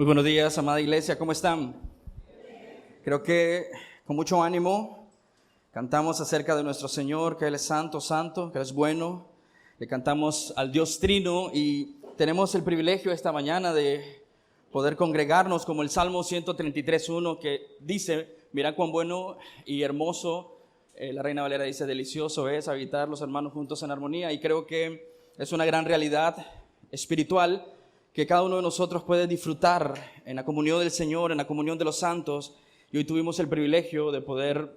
Muy buenos días, amada iglesia, ¿cómo están? Creo que con mucho ánimo cantamos acerca de nuestro Señor, que Él es santo, santo, que Él es bueno. Le cantamos al Dios Trino y tenemos el privilegio esta mañana de poder congregarnos como el Salmo 133:1 que dice: mira cuán bueno y hermoso, la Reina Valera dice, delicioso es habitar los hermanos juntos en armonía. Y creo que es una gran realidad espiritual que cada uno de nosotros puede disfrutar en la comunión del Señor, en la comunión de los santos. Y hoy tuvimos el privilegio de poder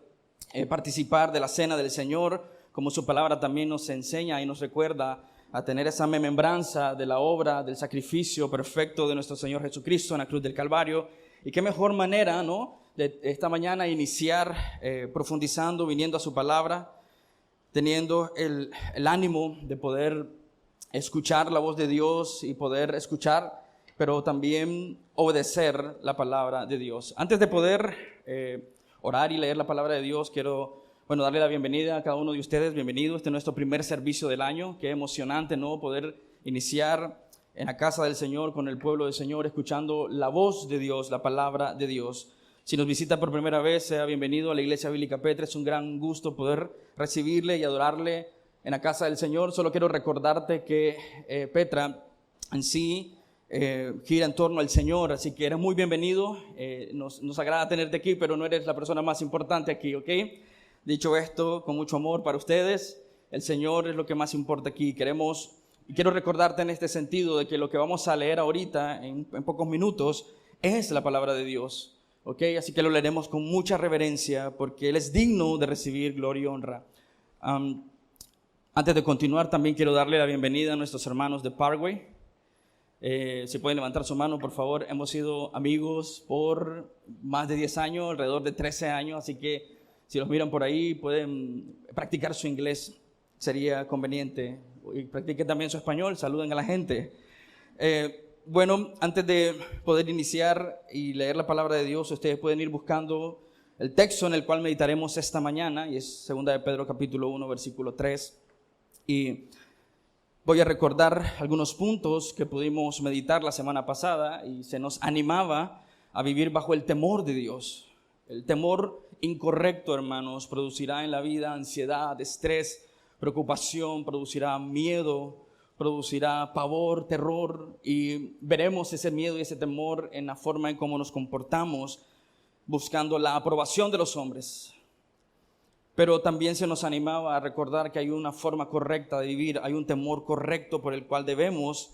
participar de la cena del Señor, como su palabra también nos enseña y nos recuerda a tener esa remembranza de la obra, del sacrificio perfecto de nuestro Señor Jesucristo en la cruz del Calvario. Y qué mejor manera, ¿no?, de esta mañana iniciar profundizando, viniendo a su palabra, teniendo el ánimo de poder escuchar la voz de Dios y poder escuchar, pero también obedecer la palabra de Dios. Antes de poder orar y leer la palabra de Dios, quiero darle la bienvenida a cada uno de ustedes. Bienvenido, este es nuestro primer servicio del año. Qué emocionante, ¿no?, poder iniciar en la casa del Señor, con el pueblo del Señor, escuchando la voz de Dios, la palabra de Dios. Si nos visita por primera vez, sea bienvenido a la Iglesia Bíblica Petra. Es un gran gusto poder recibirle y adorarle en la casa del Señor. Solo quiero recordarte que Petra en sí gira en torno al Señor, así que eres muy bienvenido. Nos agrada tenerte aquí, pero no eres la persona más importante aquí, ¿ok? Dicho esto, con mucho amor para ustedes, el Señor es lo que más importa aquí. Quiero recordarte en este sentido de que lo que vamos a leer ahorita en pocos minutos es la palabra de Dios, ¿ok? Así que lo leeremos con mucha reverencia porque Él es digno de recibir gloria y honra. Antes de continuar, también quiero darle la bienvenida a nuestros hermanos de Paraguay. Si pueden levantar su mano, por favor. Hemos sido amigos por más de 10 años, alrededor de 13 años, así que si los miran por ahí, pueden practicar su inglés, sería conveniente. Y practiquen también su español, saluden a la gente. Antes de poder iniciar y leer la palabra de Dios, ustedes pueden ir buscando el texto en el cual meditaremos esta mañana, y es 2 de Pedro capítulo 1, versículo 3. Y voy a recordar algunos puntos que pudimos meditar la semana pasada y se nos animaba a vivir bajo el temor de Dios. El temor incorrecto, hermanos, producirá en la vida ansiedad, estrés, preocupación, producirá miedo, producirá pavor, terror, y veremos ese miedo y ese temor en la forma en cómo nos comportamos buscando la aprobación de los hombres. Pero también se nos animaba a recordar que hay una forma correcta de vivir, hay un temor correcto por el cual debemos,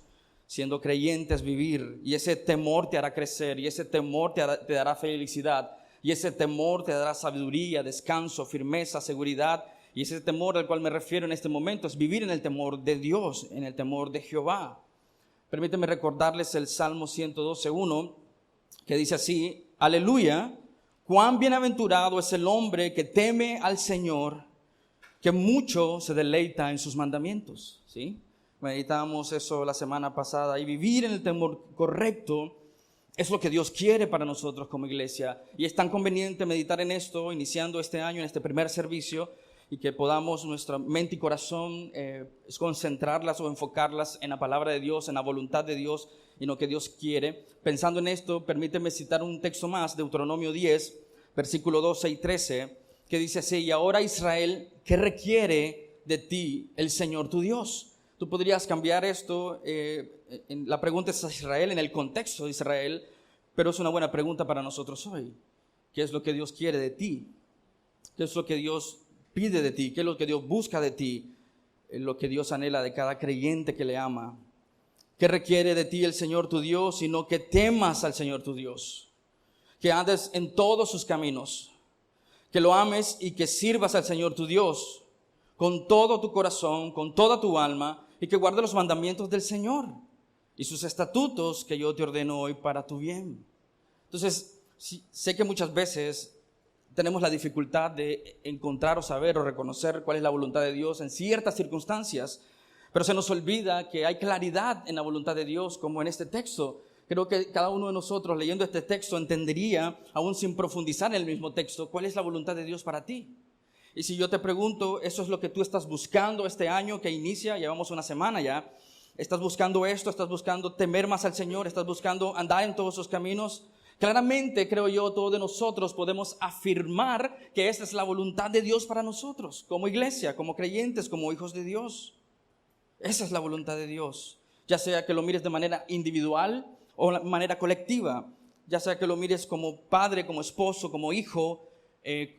siendo creyentes, vivir. Y ese temor te hará crecer, y ese temor te dará felicidad, y ese temor te dará sabiduría, descanso, firmeza, seguridad. Y ese temor al cual me refiero en este momento es vivir en el temor de Dios, en el temor de Jehová. Permítanme recordarles el Salmo 112:1, que dice así: aleluya. Cuán bienaventurado es el hombre que teme al Señor, que mucho se deleita en sus mandamientos. ¿Sí? Meditábamos eso la semana pasada, y vivir en el temor correcto es lo que Dios quiere para nosotros como iglesia. Y es tan conveniente meditar en esto, iniciando este año, en este primer servicio, y que podamos nuestra mente y corazón concentrarlas o enfocarlas en la palabra de Dios, en la voluntad de Dios y en lo que Dios quiere. Pensando en esto, permíteme citar un texto más, Deuteronomio 10, versículo 12 y 13, que dice así: y ahora, Israel, ¿qué requiere de ti el Señor tu Dios? Tú podrías cambiar esto, la pregunta es a Israel, en el contexto de Israel, pero es una buena pregunta para nosotros hoy. ¿Qué es lo que Dios quiere de ti? ¿Qué es lo que Dios pide de ti? ¿Qué es lo que Dios busca de ti? Es lo que Dios anhela de cada creyente que le ama. ¿Qué requiere de ti el Señor tu Dios? Sino que temas al Señor tu Dios, que andes en todos sus caminos, que lo ames y que sirvas al Señor tu Dios con todo tu corazón, con toda tu alma, y que guardes los mandamientos del Señor y sus estatutos que yo te ordeno hoy para tu bien. Entonces, sé que muchas veces tenemos la dificultad de encontrar o saber o reconocer cuál es la voluntad de Dios en ciertas circunstancias, pero se nos olvida que hay claridad en la voluntad de Dios, como en este texto. Creo que cada uno de nosotros leyendo este texto entendería, aún sin profundizar en el mismo texto, cuál es la voluntad de Dios para ti. Y si yo te pregunto, ¿eso es lo que tú estás buscando este año que inicia? Llevamos una semana ya. ¿Estás buscando esto? ¿Estás buscando temer más al Señor? ¿Estás buscando andar en todos sus caminos? Claramente, creo yo, todos de nosotros podemos afirmar que esa es la voluntad de Dios para nosotros, como iglesia, como creyentes, como hijos de Dios. Esa es la voluntad de Dios. Ya sea que lo mires de manera individual o de manera colectiva. Ya sea que lo mires como padre, como esposo, como hijo,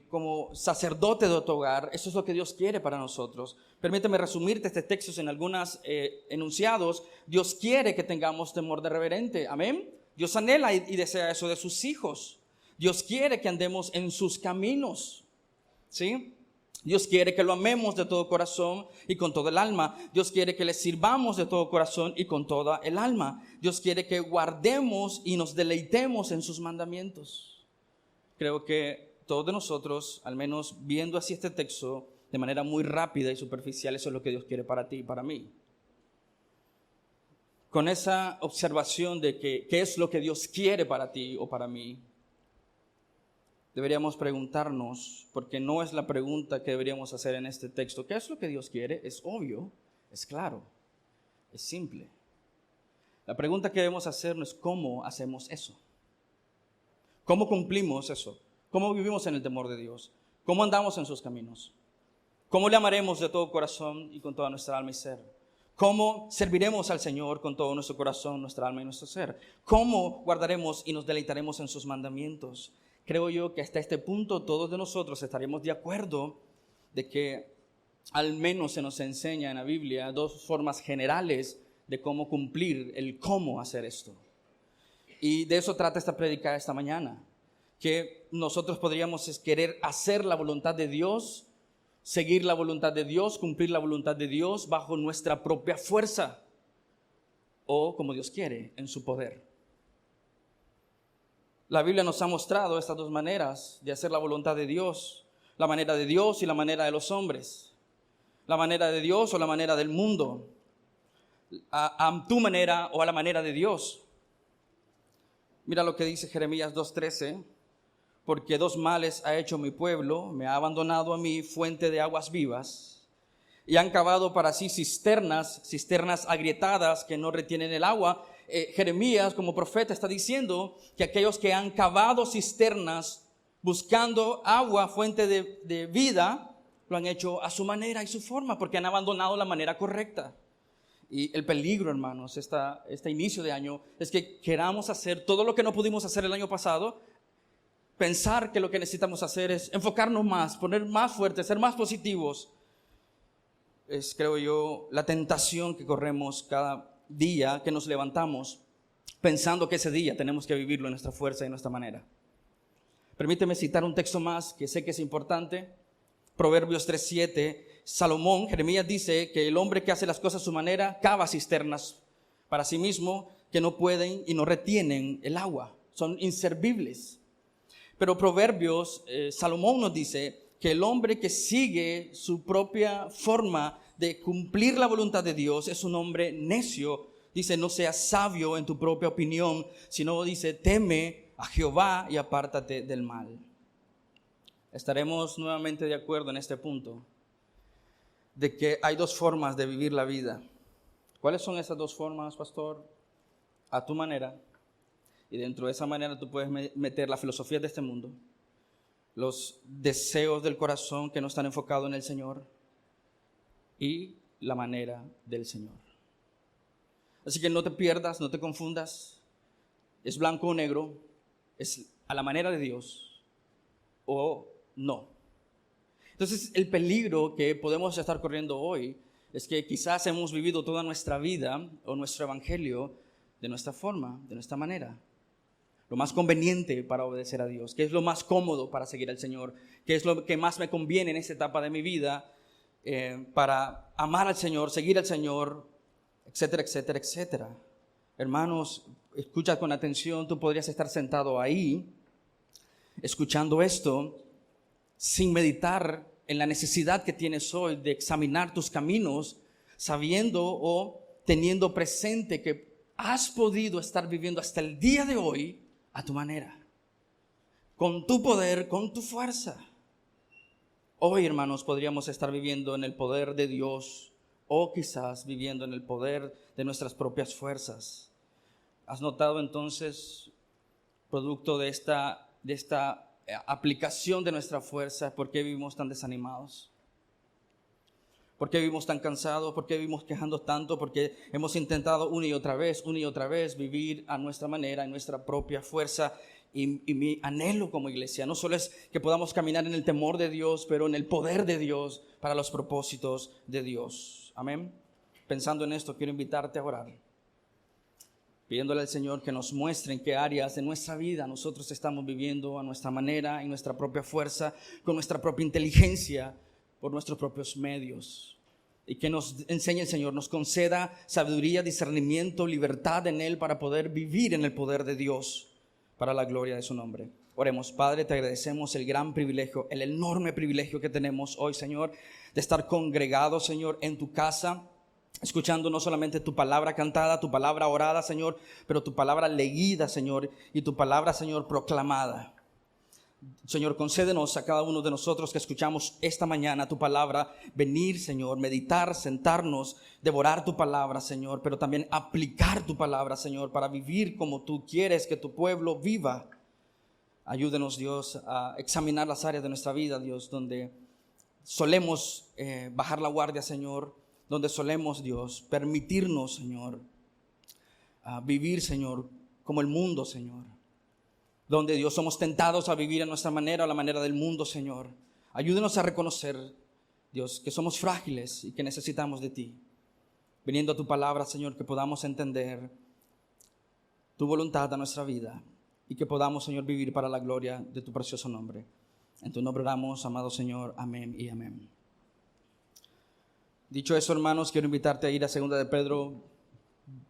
como sacerdote de tu hogar. Eso es lo que Dios quiere para nosotros. Permíteme resumirte este texto en algunos enunciados. Dios quiere que tengamos temor de reverente. Amén. Dios anhela y desea eso de sus hijos. Dios quiere que andemos en sus caminos. ¿Sí? Dios quiere que lo amemos de todo corazón y con todo el alma. Dios quiere que le sirvamos de todo corazón y con toda el alma. Dios quiere que guardemos y nos deleitemos en sus mandamientos. Creo que todos de nosotros, al menos viendo así este texto de manera muy rápida y superficial, eso es lo que Dios quiere para ti y para mí. Con esa observación de qué es lo que Dios quiere para ti o para mí, deberíamos preguntarnos, porque no es la pregunta que deberíamos hacer en este texto, ¿qué es lo que Dios quiere? Es obvio, es claro, es simple. La pregunta que debemos hacernos es ¿cómo hacemos eso? ¿Cómo cumplimos eso? ¿Cómo vivimos en el temor de Dios? ¿Cómo andamos en sus caminos? ¿Cómo le amaremos de todo corazón y con toda nuestra alma y ser? ¿Cómo serviremos al Señor con todo nuestro corazón, nuestra alma y nuestro ser? ¿Cómo guardaremos y nos deleitaremos en sus mandamientos? Creo yo que hasta este punto todos de nosotros estaremos de acuerdo de que al menos se nos enseña en la Biblia dos formas generales de cómo cumplir, el cómo hacer esto. Y de eso trata esta prédica esta mañana, que nosotros podríamos querer hacer la voluntad de Dios, seguir la voluntad de Dios, cumplir la voluntad de Dios bajo nuestra propia fuerza o como Dios quiere, en su poder. La Biblia nos ha mostrado estas dos maneras de hacer la voluntad de Dios, la manera de Dios y la manera de los hombres, la manera de Dios o la manera del mundo, a tu manera o a la manera de Dios. Mira lo que dice Jeremías 2:13. Porque dos males ha hecho mi pueblo, me ha abandonado a mí fuente de aguas vivas, y han cavado para sí cisternas agrietadas que no retienen el agua. Jeremías como profeta está diciendo que aquellos que han cavado cisternas buscando agua, fuente de vida, lo han hecho a su manera y su forma, porque han abandonado la manera correcta. Y el peligro, hermanos, este inicio de año, es que queramos hacer todo lo que no pudimos hacer el año pasado, pensar que lo que necesitamos hacer es enfocarnos más, poner más fuerte, ser más positivos. Es, creo yo, la tentación que corremos cada día que nos levantamos, pensando que ese día tenemos que vivirlo en nuestra fuerza y en nuestra manera. Permíteme citar un texto más que sé que es importante. Proverbios 3:7. Salomón, Jeremías dice que el hombre que hace las cosas a su manera cava cisternas para sí mismo que no pueden y no retienen el agua. Son inservibles. Pero Proverbios, Salomón nos dice que el hombre que sigue su propia forma de cumplir la voluntad de Dios es un hombre necio. Dice, no seas sabio en tu propia opinión, sino dice, teme a Jehová y apártate del mal. Estaremos nuevamente de acuerdo en este punto, de que hay dos formas de vivir la vida. ¿Cuáles son esas dos formas, pastor? A tu manera. Y dentro de esa manera tú puedes meter la filosofía de este mundo, los deseos del corazón que no están enfocados en el Señor y la manera del Señor. Así que no te pierdas, no te confundas. Es blanco o negro, es a la manera de Dios o no. Entonces el peligro que podemos estar corriendo hoy es que quizás hemos vivido toda nuestra vida o nuestro evangelio de nuestra forma, de nuestra manera. Lo más conveniente para obedecer a Dios, que es lo más cómodo para seguir al Señor, que es lo que más me conviene en esta etapa de mi vida para amar al Señor, seguir al Señor, etcétera, etcétera, etcétera. Hermanos, escucha con atención, tú podrías estar sentado ahí, escuchando esto, sin meditar en la necesidad que tienes hoy de examinar tus caminos, sabiendo o teniendo presente que has podido estar viviendo hasta el día de hoy a tu manera, con tu poder, con tu fuerza. Hoy, hermanos, podríamos estar viviendo en el poder de Dios o quizás viviendo en el poder de nuestras propias fuerzas. ¿Has notado entonces, producto de esta aplicación de nuestra fuerza, por qué vivimos tan desanimados? ¿Por qué vivimos tan cansados? ¿Por qué vivimos quejando tanto? Porque hemos intentado una y otra vez vivir a nuestra manera, en nuestra propia fuerza. Y mi anhelo como iglesia no solo es que podamos caminar en el temor de Dios, pero en el poder de Dios para los propósitos de Dios. Amén. Pensando en esto, quiero invitarte a orar, pidiéndole al Señor que nos muestre en qué áreas de nuestra vida nosotros estamos viviendo a nuestra manera, en nuestra propia fuerza, con nuestra propia inteligencia, por nuestros propios medios. Y que nos enseñe el Señor, nos conceda sabiduría, discernimiento, libertad en Él para poder vivir en el poder de Dios para la gloria de su nombre. Oremos. Padre, te agradecemos el gran privilegio, el enorme privilegio que tenemos hoy, Señor, de estar congregados, Señor, en tu casa, escuchando no solamente tu palabra cantada, tu palabra orada, Señor, pero tu palabra leída, Señor, y tu palabra, Señor, proclamada. Señor, concédenos a cada uno de nosotros que escuchamos esta mañana tu palabra, venir, Señor, meditar, sentarnos, devorar tu palabra, Señor, pero también aplicar tu palabra, Señor, para vivir como tú quieres que tu pueblo viva. Ayúdenos, Dios, a examinar las áreas de nuestra vida, Dios, donde solemos bajar la guardia, Señor, donde solemos, Dios, permitirnos, Señor, vivir, Señor, como el mundo, Señor. Donde, Dios, somos tentados a vivir a nuestra manera, a la manera del mundo, Señor. Ayúdenos a reconocer, Dios, que somos frágiles y que necesitamos de ti. Viniendo a tu palabra, Señor, que podamos entender tu voluntad a nuestra vida y que podamos, Señor, vivir para la gloria de tu precioso nombre. En tu nombre oramos, amado Señor. Amén y amén. Dicho eso, hermanos, quiero invitarte a ir a 2 de Pedro,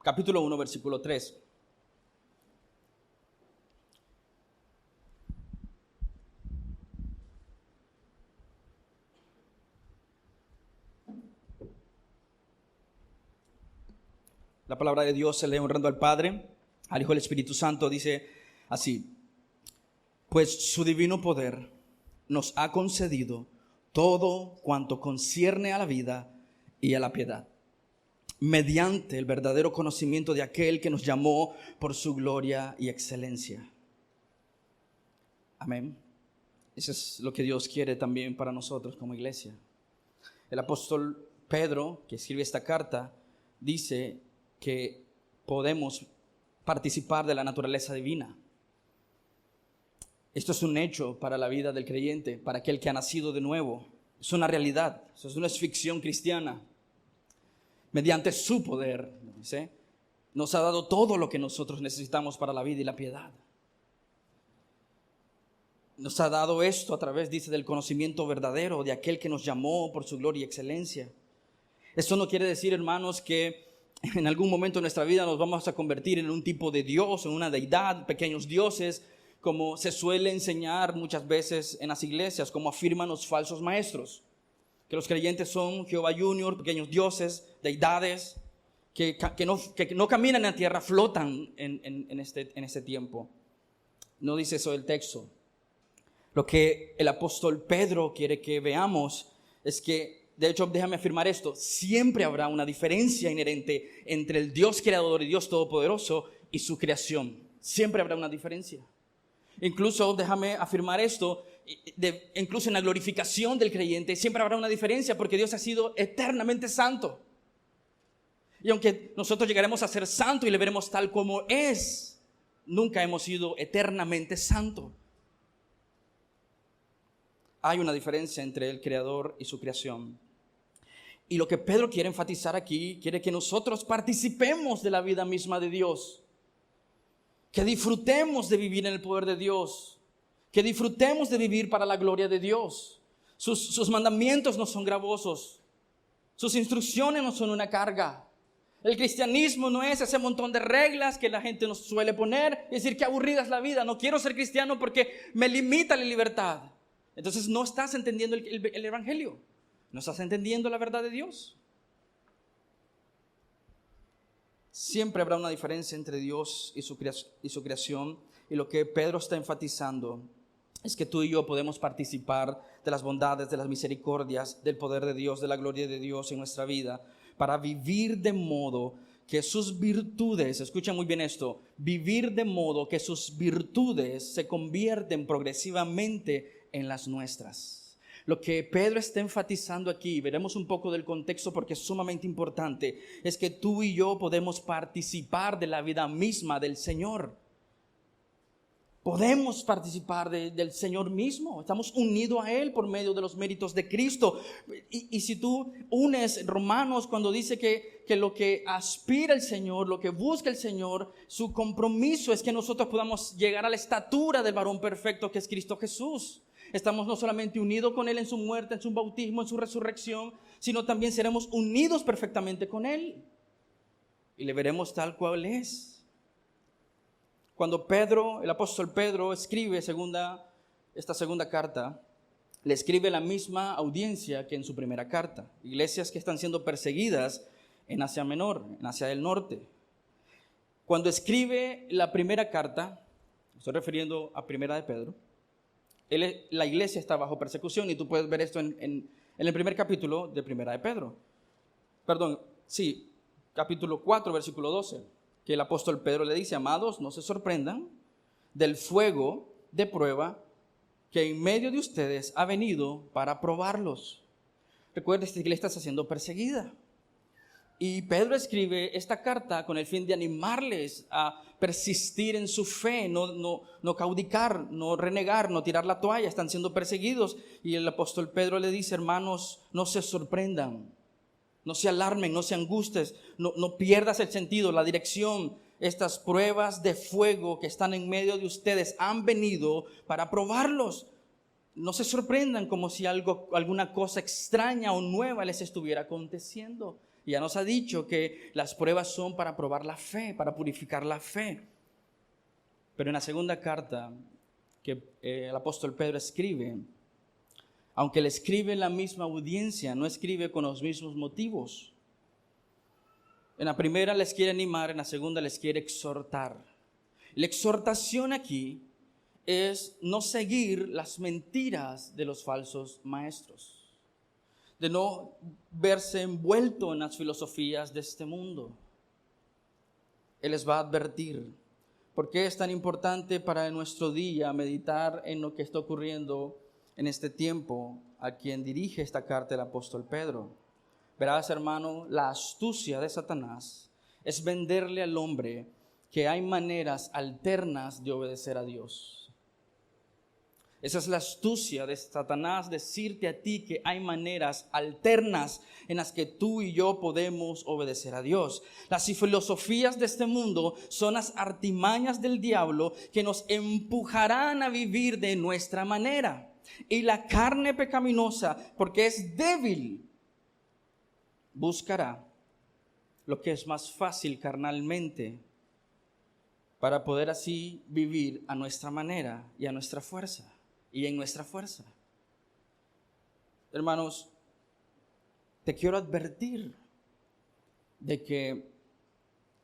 capítulo 1, versículo 3. La palabra de Dios se lee honrando al Padre, al Hijo y al Espíritu Santo. Dice así: pues su divino poder nos ha concedido todo cuanto concierne a la vida y a la piedad, mediante el verdadero conocimiento de aquel que nos llamó por su gloria y excelencia. Amén. Eso es lo que Dios quiere también para nosotros como iglesia. El apóstol Pedro, que escribe esta carta, dice que podemos participar de la naturaleza divina. Esto es un hecho para la vida del creyente, para aquel que ha nacido de nuevo. Es una realidad, eso no es ficción cristiana. Mediante su poder, ¿sí?, nos ha dado todo lo que nosotros necesitamos para la vida y la piedad. Nos ha dado esto a través, dice, del conocimiento verdadero de aquel que nos llamó por su gloria y excelencia. Esto no quiere decir, hermanos, que en algún momento de nuestra vida nos vamos a convertir en un tipo de Dios, en una deidad, pequeños dioses, como se suele enseñar muchas veces en las iglesias, como afirman los falsos maestros, que los creyentes son Jehová Junior, pequeños dioses, deidades, que no caminan en la tierra, flotan en este tiempo. No dice eso el texto. Lo que el apóstol Pedro quiere que veamos es que, de hecho, déjame afirmar esto: siempre habrá una diferencia inherente entre el Dios creador y Dios todopoderoso y su creación. Siempre habrá una diferencia. Incluso, déjame afirmar esto, incluso en la glorificación del creyente siempre habrá una diferencia, porque Dios ha sido eternamente santo. Y aunque nosotros llegaremos a ser santos y le veremos tal como es, nunca hemos sido eternamente santos. Hay una diferencia entre el creador y su creación. Y lo que Pedro quiere enfatizar aquí, quiere que nosotros participemos de la vida misma de Dios, que disfrutemos de vivir en el poder de Dios, que disfrutemos de vivir para la gloria de Dios. Sus mandamientos no son gravosos, sus instrucciones no son una carga. El cristianismo no es ese montón de reglas que la gente nos suele poner y decir: qué aburrida es la vida, no quiero ser cristiano porque me limita la libertad. Entonces no estás entendiendo el evangelio, no estás entendiendo la verdad de Dios. Siempre habrá una diferencia entre Dios y su creación, y lo que Pedro está enfatizando es que tú y yo podemos participar de las bondades, de las misericordias, del poder de Dios, de la gloria de Dios en nuestra vida, para vivir de modo que sus virtudes, escucha muy bien esto, vivir de modo que sus virtudes se convierten progresivamente en las nuestras. Lo que Pedro está enfatizando aquí, veremos un poco del contexto porque es sumamente importante, es que tú y yo podemos participar de la vida misma del Señor. Podemos participar del Señor mismo, estamos unidos a Él por medio de los méritos de Cristo. Y si tú unes Romanos cuando dice que lo que aspira el Señor, lo que busca el Señor, su compromiso es que nosotros podamos llegar a la estatura del varón perfecto que es Cristo Jesús. Estamos no solamente unidos con Él en su muerte, en su bautismo, en su resurrección, sino también seremos unidos perfectamente con Él. Y le veremos tal cual es. Cuando Pedro, el apóstol Pedro, escribe esta segunda carta, le escribe la misma audiencia que en su primera carta. Iglesias que están siendo perseguidas en Asia Menor, en Asia del Norte. Cuando escribe la primera carta, estoy refiriendo a Primera de Pedro, la iglesia está bajo persecución y tú puedes ver esto en el primer capítulo de Primera de Pedro. Capítulo 4, versículo 12. Que el apóstol Pedro le dice: amados, no se sorprendan del fuego de prueba que en medio de ustedes ha venido para probarlos. Recuerda, esta iglesia está siendo perseguida. Y Pedro escribe esta carta con el fin de animarles a persistir en su fe, no claudicar, no renegar, no tirar la toalla. Están siendo perseguidos. Y el apóstol Pedro le dice: hermanos, no se sorprendan. No se alarmen, no se angusties, no pierdas el sentido, la dirección. Estas pruebas de fuego que están en medio de ustedes han venido para probarlos. No se sorprendan como si alguna cosa extraña o nueva les estuviera aconteciendo. Ya nos ha dicho que las pruebas son para probar la fe, para purificar la fe. Pero en la segunda carta que el apóstol Pedro escribe, aunque le escribe la misma audiencia, no escribe con los mismos motivos. En la primera les quiere animar, en la segunda les quiere exhortar. La exhortación aquí es no seguir las mentiras de los falsos maestros, de no verse envuelto en las filosofías de este mundo. Él les va a advertir. ¿Por qué es tan importante para nuestro día meditar en lo que está ocurriendo en este tiempo a quien dirige esta carta el apóstol Pedro? Verás, hermano, la astucia de Satanás es venderle al hombre que hay maneras alternas de obedecer a Dios. Esa es la astucia de Satanás, decirte a ti que hay maneras alternas en las que tú y yo podemos obedecer a Dios. Las filosofías de este mundo son las artimañas del diablo que nos empujarán a vivir de nuestra manera. Y la carne pecaminosa, porque es débil, buscará lo que es más fácil carnalmente para poder así vivir a nuestra manera y a nuestra fuerza y en nuestra fuerza. Hermanos, te quiero advertir de que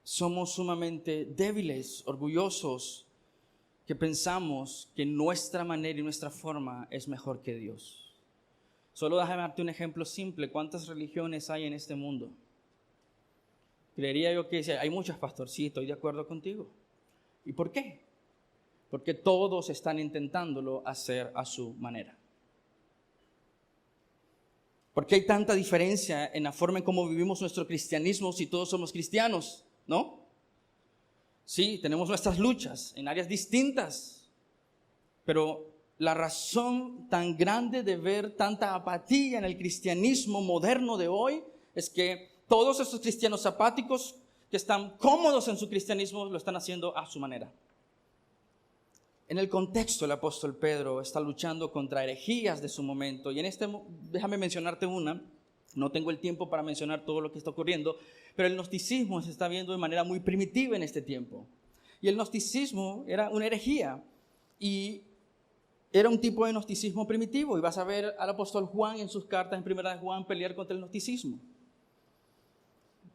somos sumamente débiles, orgullosos, que pensamos que nuestra manera y nuestra forma es mejor que Dios. Solo déjame darte un ejemplo simple. ¿Cuántas religiones hay en este mundo? Creería yo que hay muchas, pastor. Sí, estoy de acuerdo contigo. ¿Y por qué? Porque todos están intentándolo hacer a su manera. ¿Por qué hay tanta diferencia en la forma en cómo vivimos nuestro cristianismo si todos somos cristianos? ¿No? Sí, tenemos nuestras luchas en áreas distintas, pero la razón tan grande de ver tanta apatía en el cristianismo moderno de hoy es que todos estos cristianos apáticos que están cómodos en su cristianismo lo están haciendo a su manera. En el contexto, el apóstol Pedro está luchando contra herejías de su momento, y déjame mencionarte una. No tengo el tiempo para mencionar todo lo que está ocurriendo, pero el gnosticismo se está viendo de manera muy primitiva en este tiempo. Y el gnosticismo era una herejía, y era un tipo de gnosticismo primitivo. Y vas a ver al apóstol Juan en sus cartas en Primera de Juan pelear contra el gnosticismo.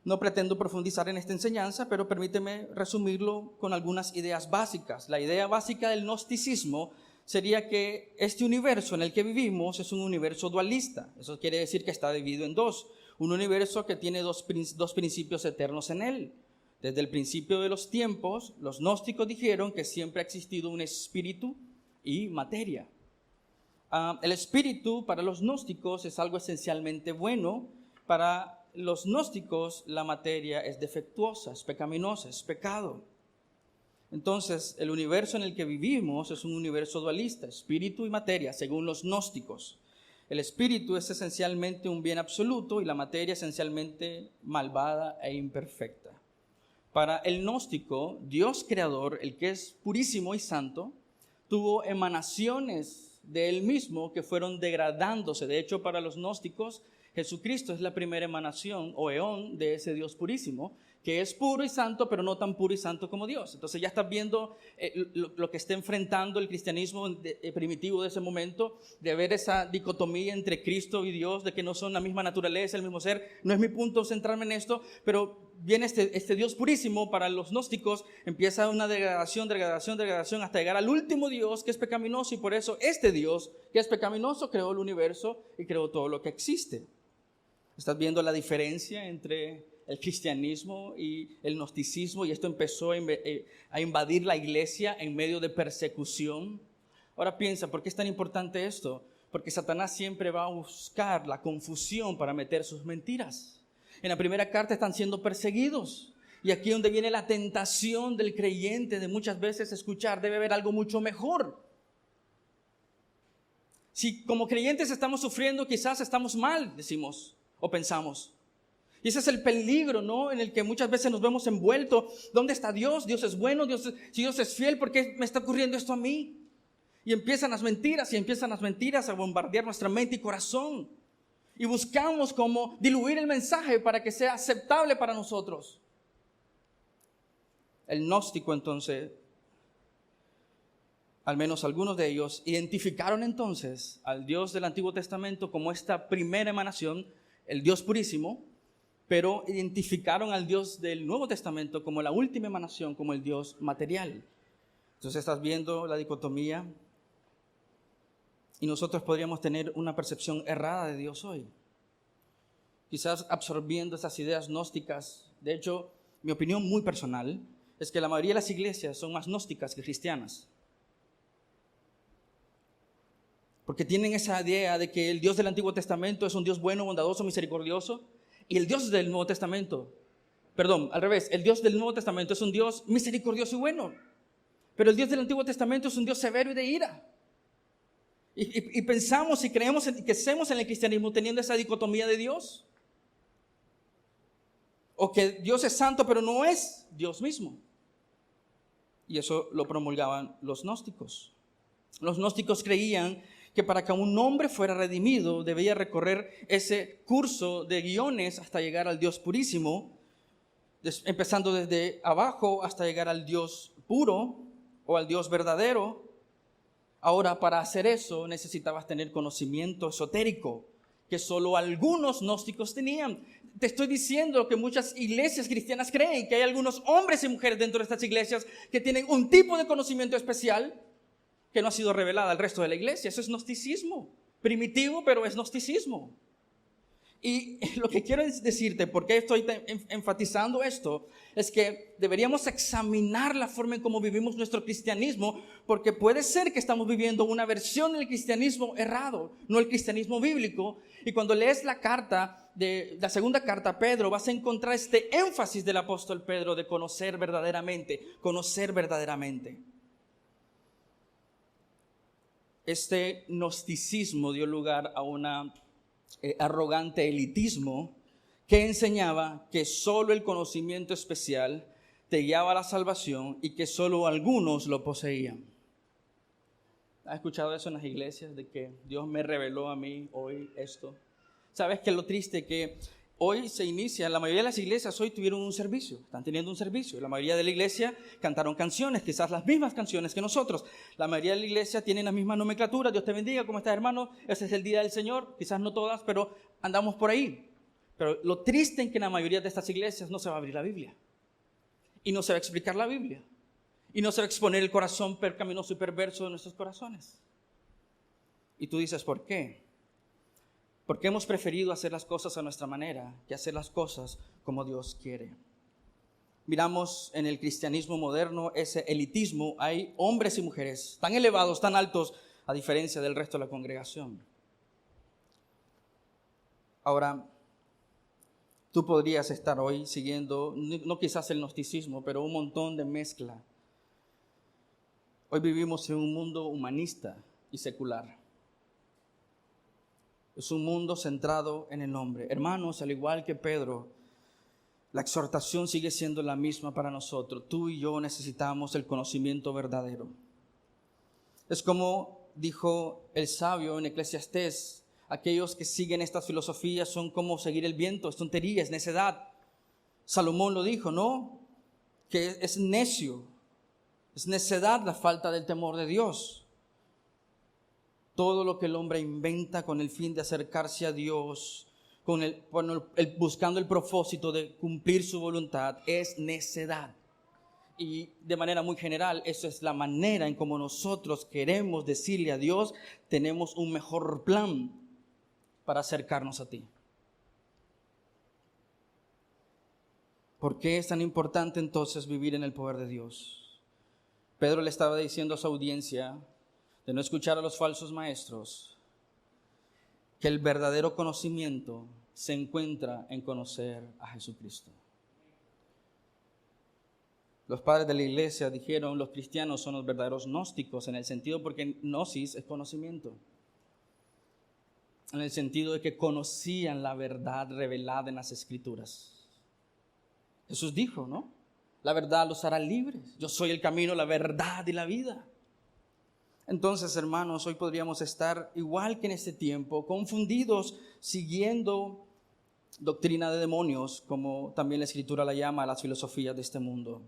No pretendo profundizar en esta enseñanza, pero permíteme resumirlo con algunas ideas básicas. La idea básica del gnosticismo sería que este universo en el que vivimos es un universo dualista. Eso quiere decir que está dividido en dos. Un universo que tiene dos principios eternos en él. Desde el principio de los tiempos, los gnósticos dijeron que siempre ha existido un espíritu y materia. El espíritu para los gnósticos es algo esencialmente bueno. Para los gnósticos la materia es defectuosa, es pecaminosa, es pecado. Entonces, el universo en el que vivimos es un universo dualista, espíritu y materia, según los gnósticos. El espíritu es esencialmente un bien absoluto y la materia esencialmente malvada e imperfecta. Para el gnóstico, Dios creador, el que es purísimo y santo, tuvo emanaciones de él mismo que fueron degradándose. De hecho, para los gnósticos, Jesucristo es la primera emanación o eón de ese Dios purísimo, que es puro y santo, pero no tan puro y santo como Dios. Entonces ya estás viendo lo que está enfrentando el cristianismo primitivo de ese momento, de ver esa dicotomía entre Cristo y Dios, de que no son la misma naturaleza, el mismo ser. No es mi punto centrarme en esto, pero viene este Dios purísimo. Para los gnósticos empieza una degradación hasta llegar al último Dios que es pecaminoso, y por eso este Dios que es pecaminoso creó el universo y creó todo lo que existe. ¿Estás viendo la diferencia entre el cristianismo y el gnosticismo? Y esto empezó a invadir la iglesia en medio de persecución. Ahora piensa, ¿por qué es tan importante esto? Porque Satanás siempre va a buscar la confusión para meter sus mentiras. En la primera carta están siendo perseguidos. Y aquí es donde viene la tentación del creyente de muchas veces escuchar, debe haber algo mucho mejor. Si como creyentes estamos sufriendo, quizás estamos mal, decimos o pensamos. Y ese es el peligro, ¿no?, en el que muchas veces nos vemos envueltos. ¿Dónde está Dios? Dios es bueno, si Dios es fiel, ¿por qué me está ocurriendo esto a mí? Y empiezan las mentiras a bombardear nuestra mente y corazón. Y buscamos cómo diluir el mensaje para que sea aceptable para nosotros. El gnóstico, entonces, al menos algunos de ellos, identificaron entonces al Dios del Antiguo Testamento como esta primera emanación, el Dios purísimo, pero identificaron al Dios del Nuevo Testamento como la última emanación, como el Dios material. Entonces estás viendo la dicotomía, y nosotros podríamos tener una percepción errada de Dios hoy, quizás absorbiendo esas ideas gnósticas. De hecho, mi opinión muy personal es que la mayoría de las iglesias son más gnósticas que cristianas, porque tienen esa idea de que el Dios del Antiguo Testamento es un Dios bueno, bondadoso, misericordioso, y el Dios del Nuevo Testamento, al revés, el Dios del Nuevo Testamento es un Dios misericordioso y bueno, pero el Dios del Antiguo Testamento es un Dios severo y de ira. Y pensamos y creemos y crecemos en el cristianismo teniendo esa dicotomía de Dios, o que Dios es santo pero no es Dios mismo. Y eso lo promulgaban los gnósticos. Los gnósticos creían que para que un hombre fuera redimido debía recorrer ese curso de guiones hasta llegar al Dios purísimo, empezando desde abajo hasta llegar al Dios puro o al Dios verdadero. Ahora, para hacer eso necesitabas tener conocimiento esotérico que solo algunos gnósticos tenían. Te estoy diciendo que muchas iglesias cristianas creen que hay algunos hombres y mujeres dentro de estas iglesias que tienen un tipo de conocimiento especial que no ha sido revelada al resto de la iglesia. Eso es gnosticismo, primitivo, pero es gnosticismo. Y lo que quiero decirte, ¿por qué estoy enfatizando esto? Es que deberíamos examinar la forma en cómo vivimos nuestro cristianismo, porque puede ser que estamos viviendo una versión del cristianismo errado, no el cristianismo bíblico. Y cuando lees la segunda carta a Pedro, vas a encontrar este énfasis del apóstol Pedro de conocer verdaderamente. Este gnosticismo dio lugar a una arrogante elitismo que enseñaba que solo el conocimiento especial te guiaba a la salvación y que solo algunos lo poseían. ¿Has escuchado eso en las iglesias? De que Dios me reveló a mí hoy esto. ¿Sabes qué es lo triste? Que hoy se inicia, la mayoría de las iglesias hoy tuvieron un servicio, están teniendo un servicio. La mayoría de la iglesia cantaron canciones, quizás las mismas canciones que nosotros. La mayoría de la iglesia tiene la misma nomenclatura. Dios te bendiga, ¿cómo estás, hermano? Ese es el día del Señor. Quizás no todas, pero andamos por ahí. Pero lo triste es que en la mayoría de estas iglesias no se va a abrir la Biblia. Y no se va a explicar la Biblia. Y no se va a exponer el corazón pecaminoso y perverso de nuestros corazones. Y tú dices, ¿por qué? Porque hemos preferido hacer las cosas a nuestra manera que hacer las cosas como Dios quiere. Miramos en el cristianismo moderno ese elitismo. Hay hombres y mujeres tan elevados, tan altos, a diferencia del resto de la congregación. Ahora, tú podrías estar hoy siguiendo, no quizás el gnosticismo, pero un montón de mezcla. Hoy vivimos en un mundo humanista y secular. Es un mundo centrado en el hombre. Hermanos, al igual que Pedro, la exhortación sigue siendo la misma para nosotros. Tú y yo necesitamos el conocimiento verdadero. Es como dijo el sabio en Eclesiastés: aquellos que siguen estas filosofías son como seguir el viento, es tontería, es necedad. Salomón lo dijo, ¿no? Que es necio, es necedad la falta del temor de Dios. Todo lo que el hombre inventa con el fin de acercarse a Dios, buscando el propósito de cumplir su voluntad, es necedad. Y de manera muy general, esa es la manera en cómo nosotros queremos decirle a Dios: tenemos un mejor plan para acercarnos a ti. ¿Por qué es tan importante entonces vivir en el poder de Dios? Pedro le estaba diciendo a su audiencia de no escuchar a los falsos maestros, que el verdadero conocimiento se encuentra en conocer a Jesucristo. Los padres de la iglesia dijeron: los cristianos son los verdaderos gnósticos, en el sentido porque gnosis es conocimiento. En el sentido de que conocían la verdad revelada en las Escrituras. Jesús dijo, ¿no? La verdad los hará libres. Yo soy el camino, la verdad y la vida. Entonces, hermanos, hoy podríamos estar igual que en este tiempo, confundidos, siguiendo doctrina de demonios, como también la Escritura la llama a las filosofías de este mundo.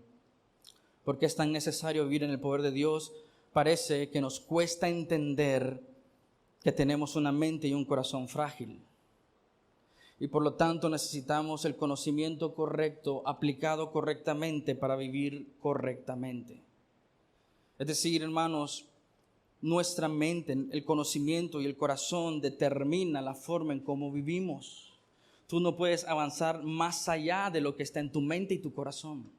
Porque es tan necesario vivir en el poder de Dios. Parece que nos cuesta entender que tenemos una mente y un corazón frágil. Y por lo tanto necesitamos el conocimiento correcto, aplicado correctamente para vivir correctamente. Es decir, hermanos, nuestra mente, el conocimiento y el corazón determina la forma en cómo vivimos. Tú no puedes avanzar más allá de lo que está en tu mente y tu corazón.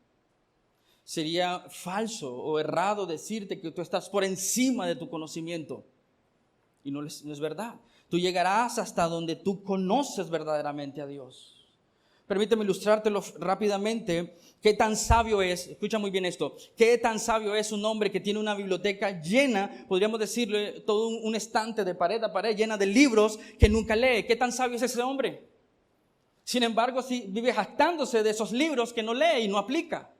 Sería falso o errado decirte que tú estás por encima de tu conocimiento. Y no es verdad. Tú llegarás hasta donde tú conoces verdaderamente a Dios. Permíteme ilustrártelo rápidamente. ¿Qué tan sabio es? Escucha muy bien esto. ¿Qué tan sabio es un hombre que tiene una biblioteca llena, podríamos decirle, todo un estante de pared a pared llena de libros que nunca lee? ¿Qué tan sabio es ese hombre? Sin embargo, si vive jactándose de esos libros que no lee y no aplica.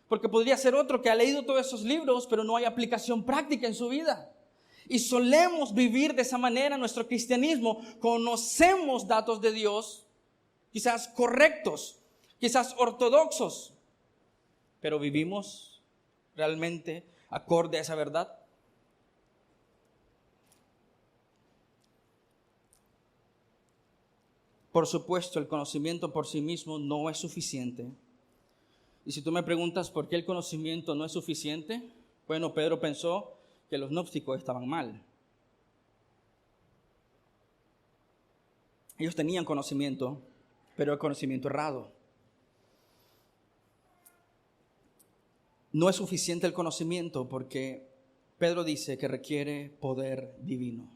Porque podría ser otro que ha leído todos esos libros, pero no hay aplicación práctica en su vida. Y solemos vivir de esa manera nuestro cristianismo. Conocemos datos de Dios, quizás correctos, quizás ortodoxos, pero ¿vivimos realmente acorde a esa verdad? Por supuesto, el conocimiento por sí mismo no es suficiente. Y si tú me preguntas por qué el conocimiento no es suficiente, bueno, Pedro pensó que los gnósticos estaban mal. Ellos tenían conocimiento, pero el conocimiento errado. No es suficiente el conocimiento porque Pedro dice que requiere poder divino.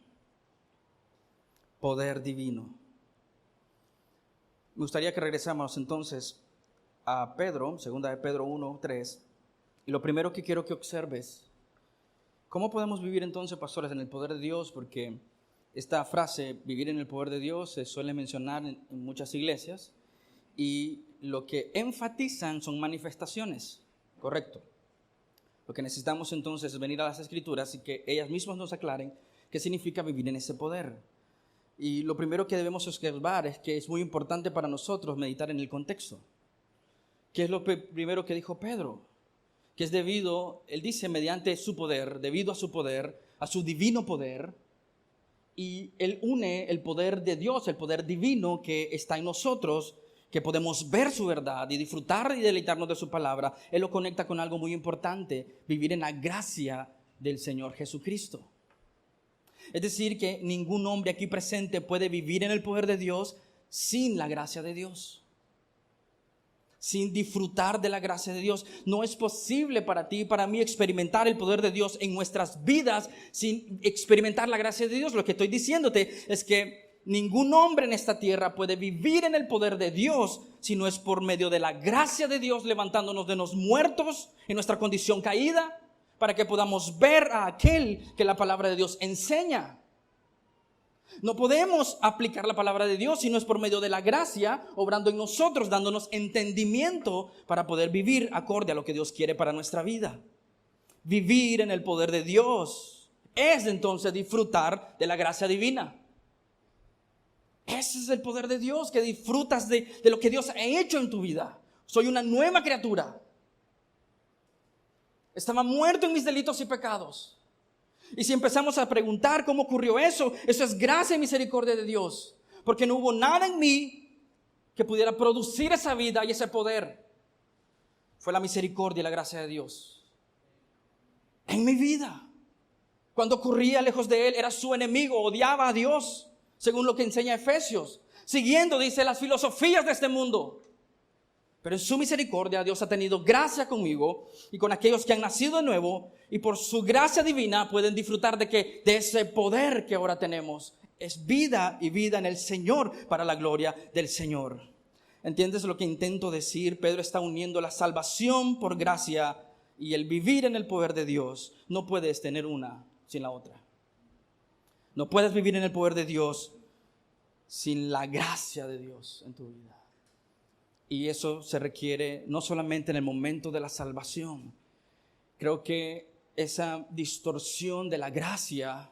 Poder divino. Me gustaría que regresáramos entonces a Pedro, segunda de Pedro 1:3. Y lo primero que quiero que observes, ¿cómo podemos vivir entonces, pastores, en el poder de Dios? Porque esta frase, vivir en el poder de Dios, se suele mencionar en muchas iglesias y lo que enfatizan son manifestaciones, correcto. Lo que necesitamos entonces es venir a las Escrituras y que ellas mismas nos aclaren qué significa vivir en ese poder. Y lo primero que debemos observar es que es muy importante para nosotros meditar en el contexto. ¿Qué es lo primero que dijo Pedro? Que es debido, él dice, mediante su poder, debido a su poder, a su divino poder, y él une el poder de Dios, el poder divino que está en nosotros, que podemos ver su verdad y disfrutar y deleitarnos de su palabra. Él lo conecta con algo muy importante, vivir en la gracia del Señor Jesucristo. Es decir, que ningún hombre aquí presente puede vivir en el poder de Dios sin la gracia de Dios, sin disfrutar de la gracia de Dios. No es posible para ti y para mí experimentar el poder de Dios en nuestras vidas sin experimentar la gracia de Dios. Lo que estoy diciéndote es que ningún hombre en esta tierra puede vivir en el poder de Dios si no es por medio de la gracia de Dios, levantándonos de los muertos en nuestra condición caída, para que podamos ver a aquel que la palabra de Dios enseña. No podemos aplicar la palabra de Dios si no es por medio de la gracia, obrando en nosotros, dándonos entendimiento para poder vivir acorde a lo que Dios quiere para nuestra vida. Vivir en el poder de Dios es entonces disfrutar de la gracia divina. Ese es el poder de Dios, que disfrutas de lo que Dios ha hecho en tu vida. Soy una nueva criatura. Estaba muerto en mis delitos y pecados. Y si empezamos a preguntar cómo ocurrió eso es gracia y misericordia de Dios. Porque no hubo nada en mí que pudiera producir esa vida y ese poder. Fue la misericordia y la gracia de Dios en mi vida. Cuando corría lejos de Él, era su enemigo, odiaba a Dios, según lo que enseña Efesios, siguiendo, dice, las filosofías de este mundo. Pero en su misericordia Dios ha tenido gracia conmigo y con aquellos que han nacido de nuevo, y por su gracia divina pueden disfrutar de ese poder que ahora tenemos. Es vida y vida en el Señor para la gloria del Señor. ¿Entiendes lo que intento decir? Pedro está uniendo la salvación por gracia y el vivir en el poder de Dios. No puedes tener una sin la otra. No puedes vivir en el poder de Dios sin la gracia de Dios en tu vida. Y eso se requiere no solamente en el momento de la salvación. Creo que esa distorsión de la gracia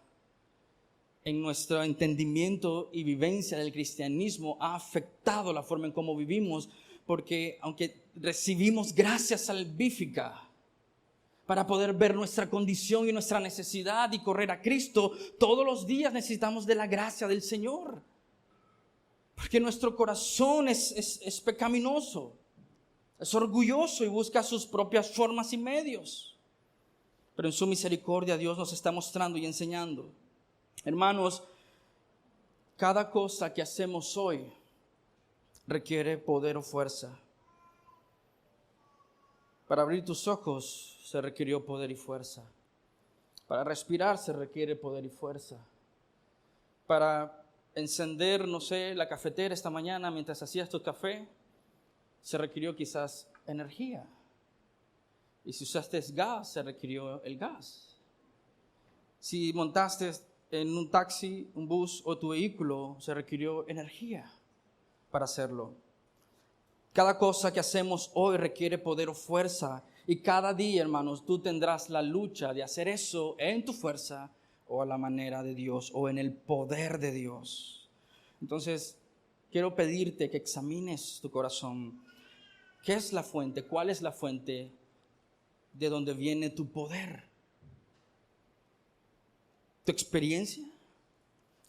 en nuestro entendimiento y vivencia del cristianismo ha afectado la forma en cómo vivimos, porque aunque recibimos gracia salvífica para poder ver nuestra condición y nuestra necesidad y correr a Cristo, todos los días necesitamos de la gracia del Señor. Porque nuestro corazón es pecaminoso, es orgulloso y busca sus propias formas y medios. Pero en su misericordia Dios nos está mostrando y enseñando. Hermanos, cada cosa que hacemos hoy requiere poder o fuerza. Para abrir tus ojos se requirió poder y fuerza. Para respirar se requiere poder y fuerza. Para encender, la cafetera esta mañana mientras hacías tu café, se requirió quizás energía. Y si usaste gas, se requirió el gas. Si montaste en un taxi, un bus o tu vehículo, se requirió energía para hacerlo. Cada cosa que hacemos hoy requiere poder o fuerza. Y cada día, hermanos, tú tendrás la lucha de hacer eso en tu fuerza o a la manera de Dios o en el poder de Dios. Entonces, quiero pedirte que examines tu corazón. ¿Qué es la fuente? ¿Cuál es la fuente de donde viene tu poder? ¿Tu experiencia?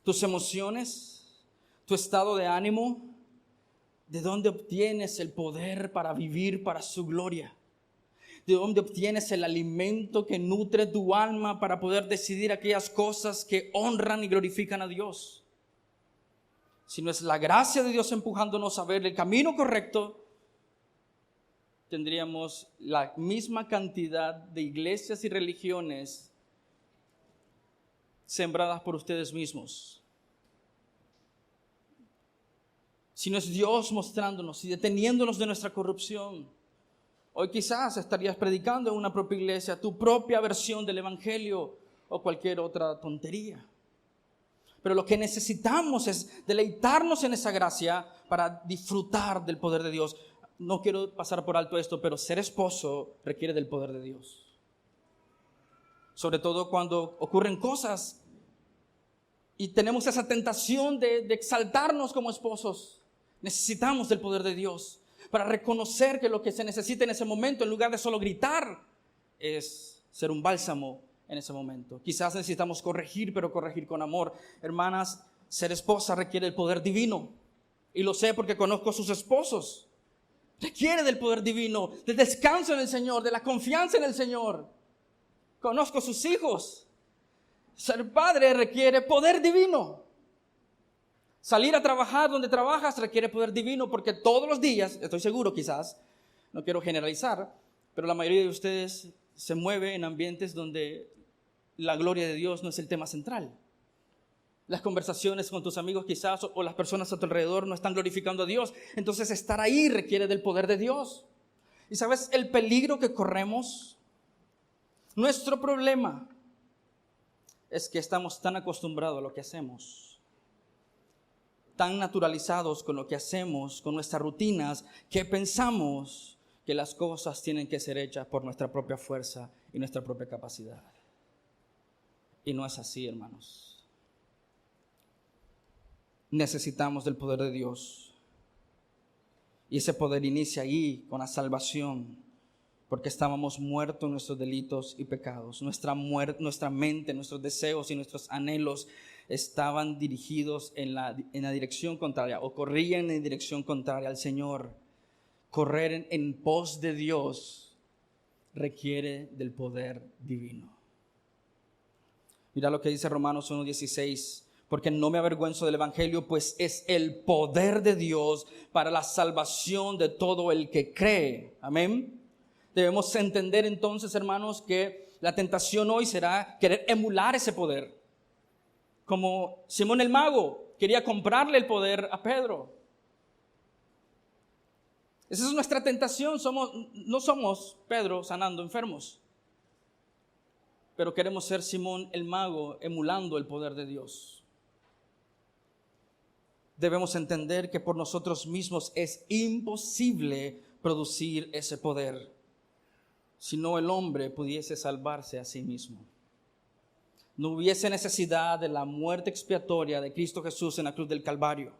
¿Tus emociones? ¿Tu estado de ánimo? ¿De dónde obtienes el poder para vivir para su gloria? ¿De dónde obtienes el alimento que nutre tu alma para poder decidir aquellas cosas que honran y glorifican a Dios? Si no es la gracia de Dios empujándonos a ver el camino correcto, tendríamos la misma cantidad de iglesias y religiones sembradas por ustedes mismos. Si no es Dios mostrándonos y deteniéndonos de nuestra corrupción, hoy quizás estarías predicando en una propia iglesia tu propia versión del evangelio o cualquier otra tontería. Pero lo que necesitamos es deleitarnos en esa gracia para disfrutar del poder de Dios. No quiero pasar por alto esto, pero ser esposo requiere del poder de Dios. Sobre todo cuando ocurren cosas y tenemos esa tentación de exaltarnos como esposos. Necesitamos del poder de Dios para reconocer que lo que se necesita en ese momento, en lugar de solo gritar, es ser un bálsamo en ese momento. Quizás necesitamos corregir, pero corregir con amor. Hermanas, ser esposa requiere el poder divino. Y lo sé porque conozco a sus esposos. Requiere del poder divino, del descanso en el Señor, de la confianza en el Señor. Conozco a sus hijos. Ser padre requiere poder divino. Salir a trabajar donde trabajas requiere poder divino, porque todos los días, estoy seguro quizás, no quiero generalizar, pero la mayoría de ustedes se mueve en ambientes donde la gloria de Dios no es el tema central. Las conversaciones con tus amigos quizás o las personas a tu alrededor no están glorificando a Dios. Entonces estar ahí requiere del poder de Dios. ¿Y sabes el peligro que corremos? Nuestro problema es que estamos tan acostumbrados a lo que hacemos, tan naturalizados con lo que hacemos, con nuestras rutinas, que pensamos que las cosas tienen que ser hechas por nuestra propia fuerza y nuestra propia capacidad. Y no es así, hermanos. Necesitamos del poder de Dios. Y ese poder inicia ahí con la salvación, porque estábamos muertos en nuestros delitos y pecados. Nuestra mente, nuestros deseos y nuestros anhelos estaban dirigidos en la dirección contraria, o corrían en dirección contraria al Señor. Correr en pos de Dios requiere del poder divino. Mira lo que dice Romanos 1:16. Porque no me avergüenzo del evangelio, pues es el poder de Dios para la salvación de todo el que cree. Amén. Debemos entender entonces, hermanos, que la tentación hoy será querer emular ese poder. Como Simón el mago quería comprarle el poder a Pedro. Esa es nuestra tentación. No somos Pedro sanando enfermos, pero queremos ser Simón el mago emulando el poder de Dios. Debemos entender que por nosotros mismos es imposible producir ese poder, si no el hombre pudiese salvarse a sí mismo. No hubiese necesidad de la muerte expiatoria de Cristo Jesús en la cruz del Calvario.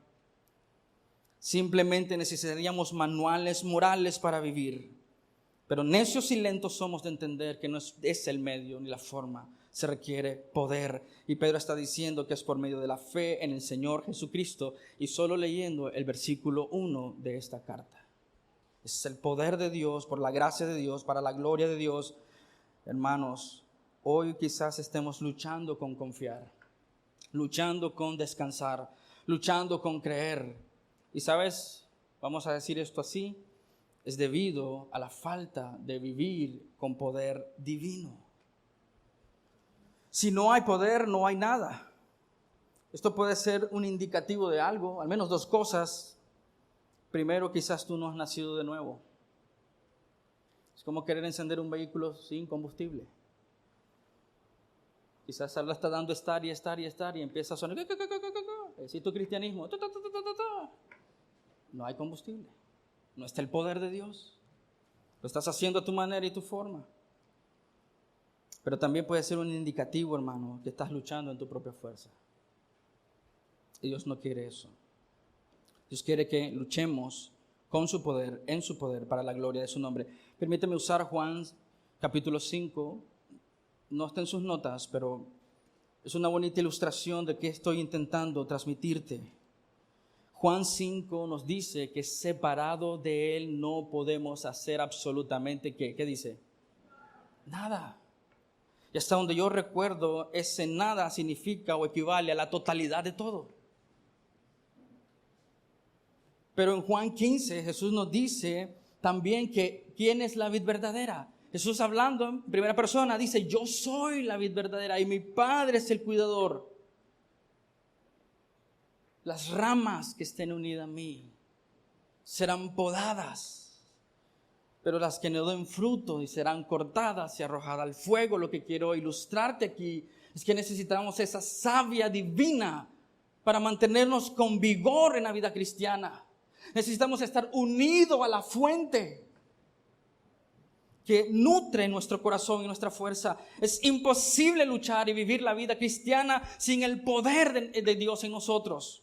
Simplemente necesitaríamos manuales morales para vivir. Pero necios y lentos somos de entender que no es el medio ni la forma. Se requiere poder. Y Pedro está diciendo que es por medio de la fe en el Señor Jesucristo. Y solo leyendo el versículo 1 de esta carta. Es el poder de Dios, por la gracia de Dios, para la gloria de Dios. Hermanos, hoy quizás estemos luchando con confiar, luchando con descansar, luchando con creer. Y sabes, vamos a decir esto así, es debido a la falta de vivir con poder divino. Si no hay poder, no hay nada. Esto puede ser un indicativo de algo, al menos dos cosas. Primero, quizás tú no has nacido de nuevo. Es como querer encender un vehículo sin combustible. Quizás le está dando estar y empieza a sonar. Es tu cristianismo. No hay combustible. No está el poder de Dios. Lo estás haciendo a tu manera y tu forma. Pero también puede ser un indicativo, hermano, que estás luchando en tu propia fuerza. Y Dios no quiere eso. Dios quiere que luchemos con su poder, en su poder, para la gloria de su nombre. Permíteme usar Juan capítulo 5. No está en sus notas, pero es una bonita ilustración de qué estoy intentando transmitirte. Juan 5 nos dice que separado de Él no podemos hacer absolutamente ¿qué? ¿Qué dice? Nada. Y hasta donde yo recuerdo, ese nada significa o equivale a la totalidad de todo. Pero en Juan 15 Jesús nos dice también que ¿quién es la vid verdadera? Jesús hablando en primera persona dice, yo soy la vid verdadera y mi Padre es el cuidador. Las ramas que estén unidas a mí serán podadas, pero las que no den fruto y serán cortadas y arrojadas al fuego. Lo que quiero ilustrarte aquí es que necesitamos esa savia divina para mantenernos con vigor en la vida cristiana. Necesitamos estar unidos a la fuente que nutre nuestro corazón y nuestra fuerza. Es imposible luchar y vivir la vida cristiana sin el poder de Dios en nosotros.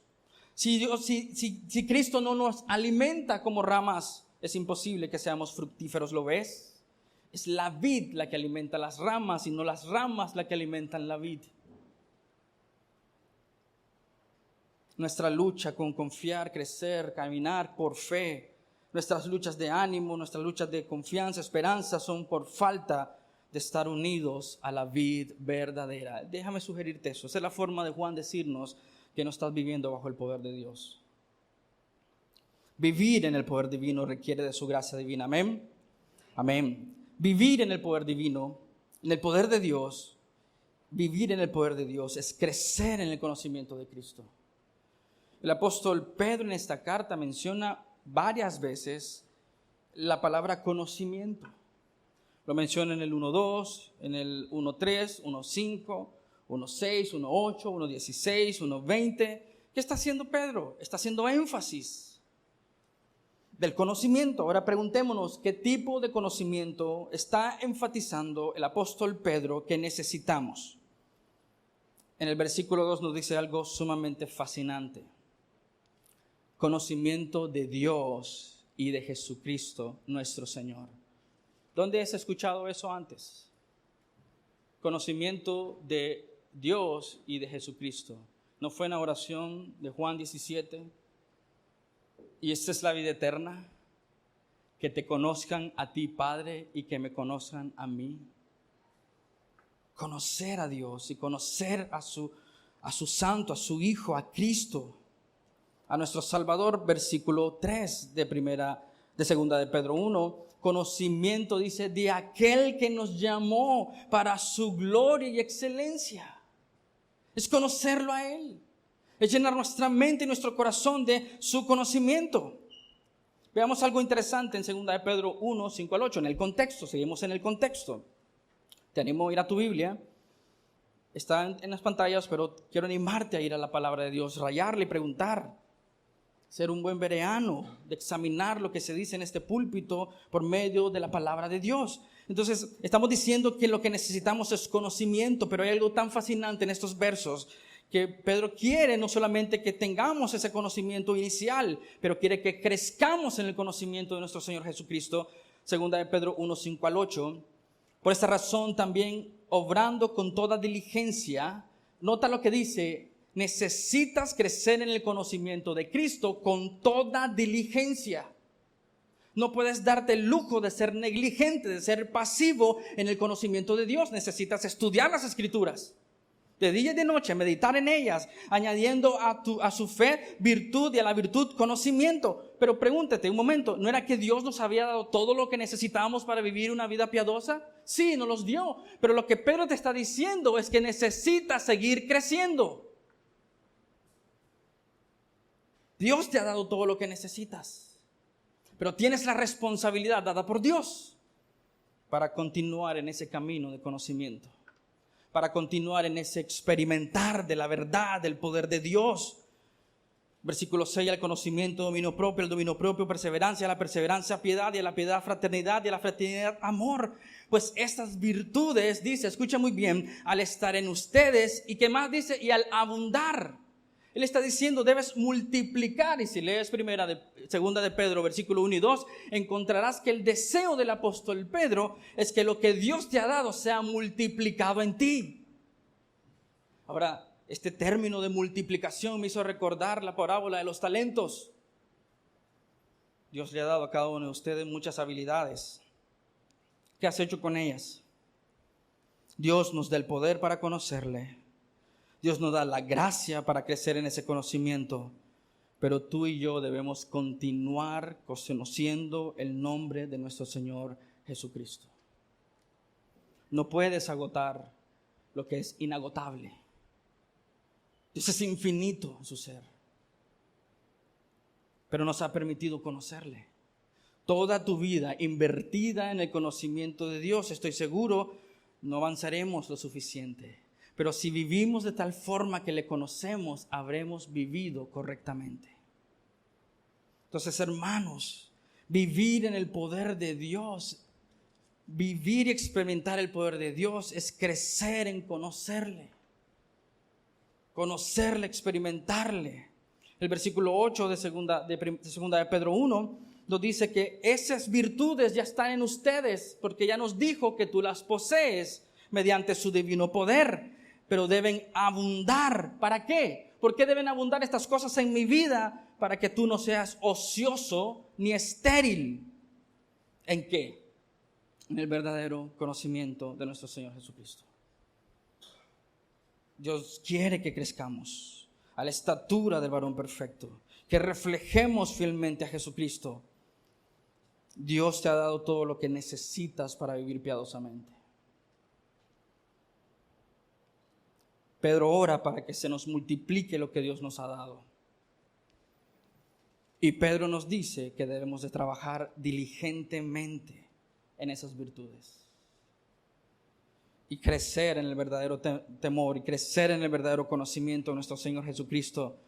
Si Cristo no nos alimenta como ramas, es imposible que seamos fructíferos. ¿Lo ves? Es la vid la que alimenta las ramas y no las ramas la que alimentan la vid. Nuestra lucha con confiar, crecer, caminar por fe, nuestras luchas de ánimo, nuestras luchas de confianza, esperanza son por falta de estar unidos a la vid verdadera. Déjame sugerirte eso. Esa es la forma de Juan decirnos que no estás viviendo bajo el poder de Dios. Vivir en el poder divino requiere de su gracia divina. Amén. Amén. Vivir en el poder divino, en el poder de Dios, vivir en el poder de Dios es crecer en el conocimiento de Cristo. El apóstol Pedro en esta carta menciona varias veces la palabra conocimiento. Lo menciona en el 1.2, en el 1.3, 1.5, 1.6, 1.8, 1.16, 1.20. ¿Qué está haciendo Pedro? Está haciendo énfasis del conocimiento. Ahora preguntémonos, ¿qué tipo de conocimiento está enfatizando el apóstol Pedro que necesitamos? En el versículo 2 nos dice algo sumamente fascinante. Conocimiento de Dios y de Jesucristo nuestro Señor. ¿Dónde has escuchado eso antes? Conocimiento de Dios y de Jesucristo. ¿No fue en la oración de Juan 17? Y esta es la vida eterna, que te conozcan a ti, Padre, y que me conozcan a mí. Conocer a Dios y conocer a su Santo, a su Hijo, a Cristo, a nuestro Salvador. Versículo 3 de segunda de Pedro 1. Conocimiento, dice, de aquel que nos llamó para su gloria y excelencia. Es conocerlo a Él. Es llenar nuestra mente y nuestro corazón de su conocimiento. Veamos algo interesante en 2 de Pedro 1, 5 al 8. En el contexto, seguimos en el contexto. Te animo a ir a tu Biblia. Está en las pantallas, pero quiero animarte a ir a la palabra de Dios, rayarle y preguntar. Ser un buen bereano, de examinar lo que se dice en este púlpito por medio de la palabra de Dios. Entonces, estamos diciendo que lo que necesitamos es conocimiento, pero hay algo tan fascinante en estos versos que Pedro quiere no solamente que tengamos ese conocimiento inicial, pero quiere que crezcamos en el conocimiento de nuestro Señor Jesucristo. 2 de Pedro 1, 5 al 8. Por esta razón también, obrando con toda diligencia, nota lo que dice, necesitas crecer en el conocimiento de Cristo con toda diligencia. No puedes darte el lujo de ser negligente, de ser pasivo en el conocimiento de Dios. Necesitas estudiar las Escrituras de día y de noche, meditar en ellas, añadiendo a su fe virtud y a la virtud conocimiento. Pero pregúntate un momento, ¿no era que Dios nos había dado todo lo que necesitábamos para vivir una vida piadosa? Sí, nos los dio, pero lo que Pedro te está diciendo es que necesitas seguir creciendo. Dios te ha dado todo lo que necesitas, pero tienes la responsabilidad dada por Dios para continuar en ese camino de conocimiento, para continuar en ese experimentar de la verdad, del poder de Dios. Versículo 6, el conocimiento, dominio propio, el dominio propio, perseverancia, la perseverancia, piedad, y a la piedad, fraternidad, y a la fraternidad, amor. Pues estas virtudes, dice, escucha muy bien, al estar en ustedes, y qué más dice, y al abundar. Él está diciendo, debes multiplicar, y si lees segunda de Pedro, versículo 1 y 2, encontrarás que el deseo del apóstol Pedro es que lo que Dios te ha dado sea multiplicado en ti. Ahora, este término de multiplicación me hizo recordar la parábola de los talentos. Dios le ha dado a cada uno de ustedes muchas habilidades. ¿Qué has hecho con ellas? Dios nos da el poder para conocerle. Dios nos da la gracia para crecer en ese conocimiento, pero tú y yo debemos continuar conociendo el nombre de nuestro Señor Jesucristo. No puedes agotar lo que es inagotable. Dios es infinito en su ser, pero nos ha permitido conocerle. Toda tu vida invertida en el conocimiento de Dios, estoy seguro, no avanzaremos lo suficiente. Pero si vivimos de tal forma que le conocemos, habremos vivido correctamente. Entonces, hermanos, vivir en el poder de Dios, vivir y experimentar el poder de Dios es crecer en conocerle, experimentarle. El versículo 8 de segunda de Pedro 1 nos dice que esas virtudes ya están en ustedes, porque ya nos dijo que tú las posees mediante su divino poder. Pero deben abundar. ¿Para qué? ¿Por qué deben abundar estas cosas en mi vida? Para que tú no seas ocioso ni estéril. ¿En qué? en el verdadero conocimiento de nuestro Señor Jesucristo. Dios quiere que crezcamos a la estatura del varón perfecto, que reflejemos fielmente a Jesucristo. Dios te ha dado todo lo que necesitas para vivir piadosamente. Pedro ora para que se nos multiplique lo que Dios nos ha dado. Y Pedro nos dice que debemos de trabajar diligentemente en esas virtudes. Y crecer en el verdadero temor y crecer en el verdadero conocimiento de nuestro Señor Jesucristo.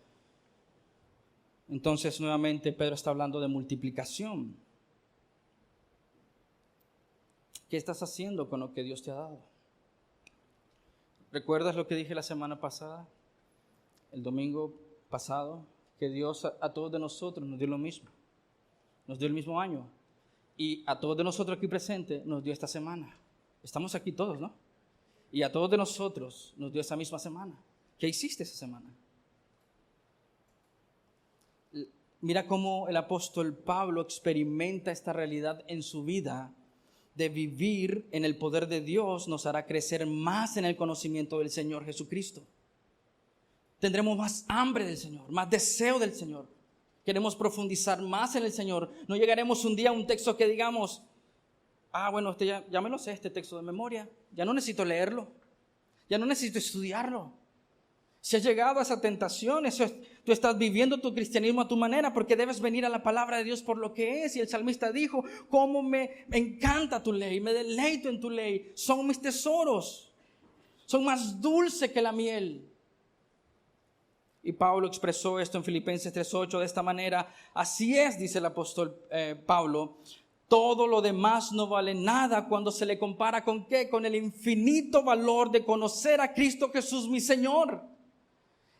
Entonces nuevamente Pedro está hablando de multiplicación. ¿Qué estás haciendo con lo que Dios te ha dado? ¿Recuerdas lo que dije la semana pasada? El domingo pasado, que Dios a todos de nosotros nos dio lo mismo. Nos dio el mismo año. Y a todos de nosotros aquí presentes nos dio esta semana. Estamos aquí todos, ¿no? Y a todos de nosotros nos dio esa misma semana. ¿Qué hiciste esa semana? Mira cómo el apóstol Pablo experimenta esta realidad en su vida. De vivir en el poder de Dios nos hará crecer más en el conocimiento del Señor Jesucristo. Tendremos más hambre del Señor, más deseo del Señor. Queremos profundizar más en el Señor. No llegaremos un día a un texto que digamos, bueno, ya me lo sé, este texto de memoria. Ya no necesito leerlo. Ya no necesito estudiarlo. Si has llegado a esa tentación, tú estás viviendo tu cristianismo a tu manera, porque debes venir a la palabra de Dios por lo que es. Y el salmista dijo, cómo me encanta tu ley, me deleito en tu ley. Son mis tesoros, son más dulces que la miel. Y Pablo expresó esto en Filipenses 3:8 de esta manera. Así es, dice el apóstol Pablo, todo lo demás no vale nada cuando se le compara ¿con qué? Con el infinito valor de conocer a Cristo Jesús mi Señor.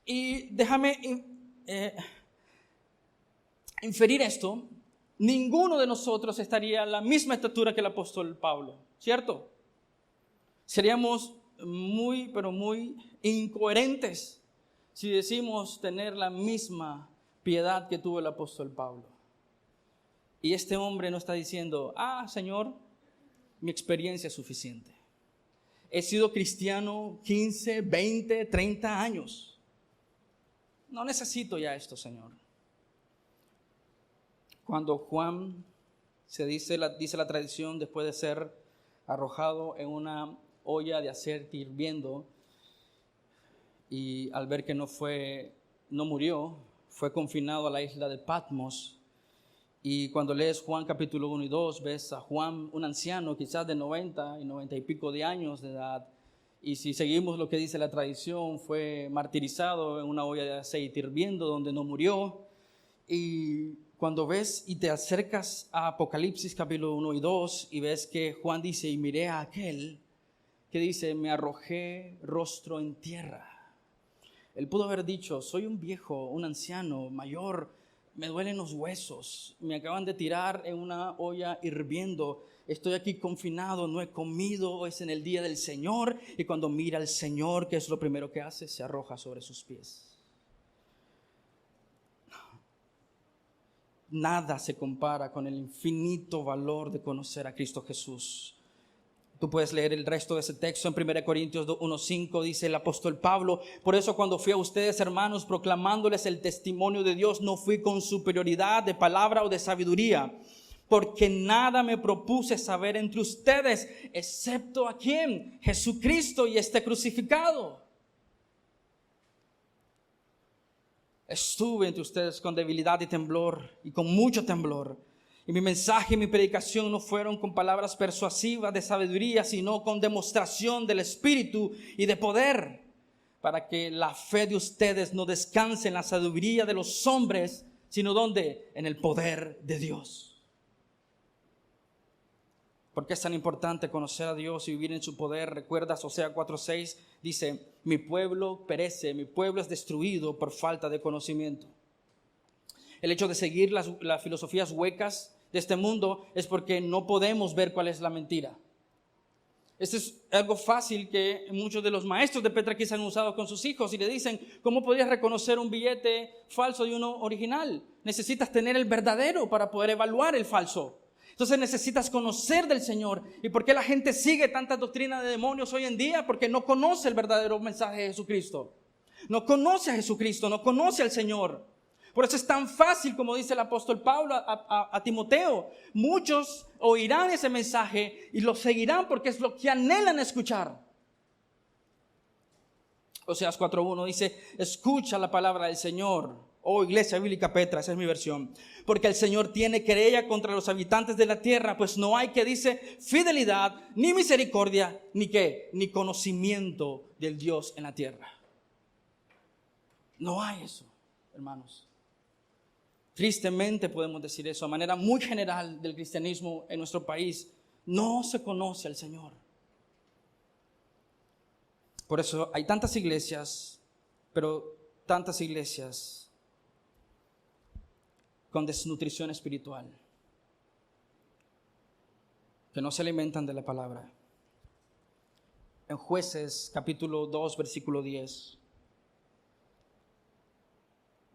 Y déjame inferir esto. Ninguno de nosotros estaría a la misma estatura que el apóstol Pablo, ¿cierto? Seríamos muy, pero muy incoherentes si decimos tener la misma piedad que tuvo el apóstol Pablo. Y este hombre no está diciendo, Señor, mi experiencia es suficiente. He sido cristiano 15, 20, 30 años. No necesito ya esto, Señor. Cuando Juan, dice la tradición, después de ser arrojado en una olla de aceite hirviendo, y al ver que no murió, fue confinado a la isla de Patmos. Y cuando lees Juan capítulo 1 y 2, ves a Juan, un anciano quizás de 90 y pico de años de edad. Y si seguimos lo que dice la tradición, fue martirizado en una olla de aceite hirviendo donde no murió. Y cuando ves y te acercas a Apocalipsis capítulo 1 y 2 y ves que Juan dice, y miré a aquel que dice, me arrojé rostro en tierra. Él pudo haber dicho, soy un viejo, un anciano, mayor, me duelen los huesos, me acaban de tirar en una olla hirviendo, estoy aquí confinado, no he comido, es en el día del Señor. Y cuando mira al Señor, ¿qué es lo primero que hace? Se arroja sobre sus pies. Nada se compara con el infinito valor de conocer a Cristo Jesús. Tú puedes leer el resto de ese texto en 1 Corintios 1:5, dice el apóstol Pablo, por eso cuando fui a ustedes, hermanos, proclamándoles el testimonio de Dios, no fui con superioridad de palabra o de sabiduría, porque nada me propuse saber entre ustedes, excepto a quién, Jesucristo y este crucificado. Estuve entre ustedes con debilidad y temblor, y con mucho temblor. Y mi mensaje y mi predicación no fueron con palabras persuasivas de sabiduría, sino con demostración del Espíritu y de poder, para que la fe de ustedes no descanse en la sabiduría de los hombres, sino ¿dónde? En el poder de Dios. ¿Por qué es tan importante conocer a Dios y vivir en su poder? Recuerda Oseas 4:6, dice, mi pueblo perece, mi pueblo es destruido por falta de conocimiento. El hecho de seguir las filosofías huecas de este mundo es porque no podemos ver cuál es la mentira. Esto es algo fácil que muchos de los maestros de Petra quizás han usado con sus hijos y le dicen, ¿cómo podrías reconocer un billete falso de uno original? Necesitas tener el verdadero para poder evaluar el falso. Entonces necesitas conocer del Señor. ¿Y por qué la gente sigue tantas doctrinas de demonios hoy en día? Porque no conoce el verdadero mensaje de Jesucristo. No conoce a Jesucristo, no conoce al Señor. Por eso es tan fácil, como dice el apóstol Pablo a Timoteo. Muchos oirán ese mensaje y lo seguirán porque es lo que anhelan escuchar. Oseas 4:1 dice: escucha la palabra del Señor, oh iglesia bíblica Petra, esa es mi versión. Porque el Señor tiene querella contra los habitantes de la tierra, pues no hay, que dice, fidelidad, ni misericordia, ni qué, ni conocimiento del Dios en la tierra. No hay eso, hermanos. Tristemente podemos decir eso, a manera muy general del cristianismo en nuestro país. No se conoce al Señor. Por eso hay tantas iglesias, pero tantas iglesias con desnutrición espiritual, que no se alimentan de la palabra. En Jueces capítulo 2, versículo 10.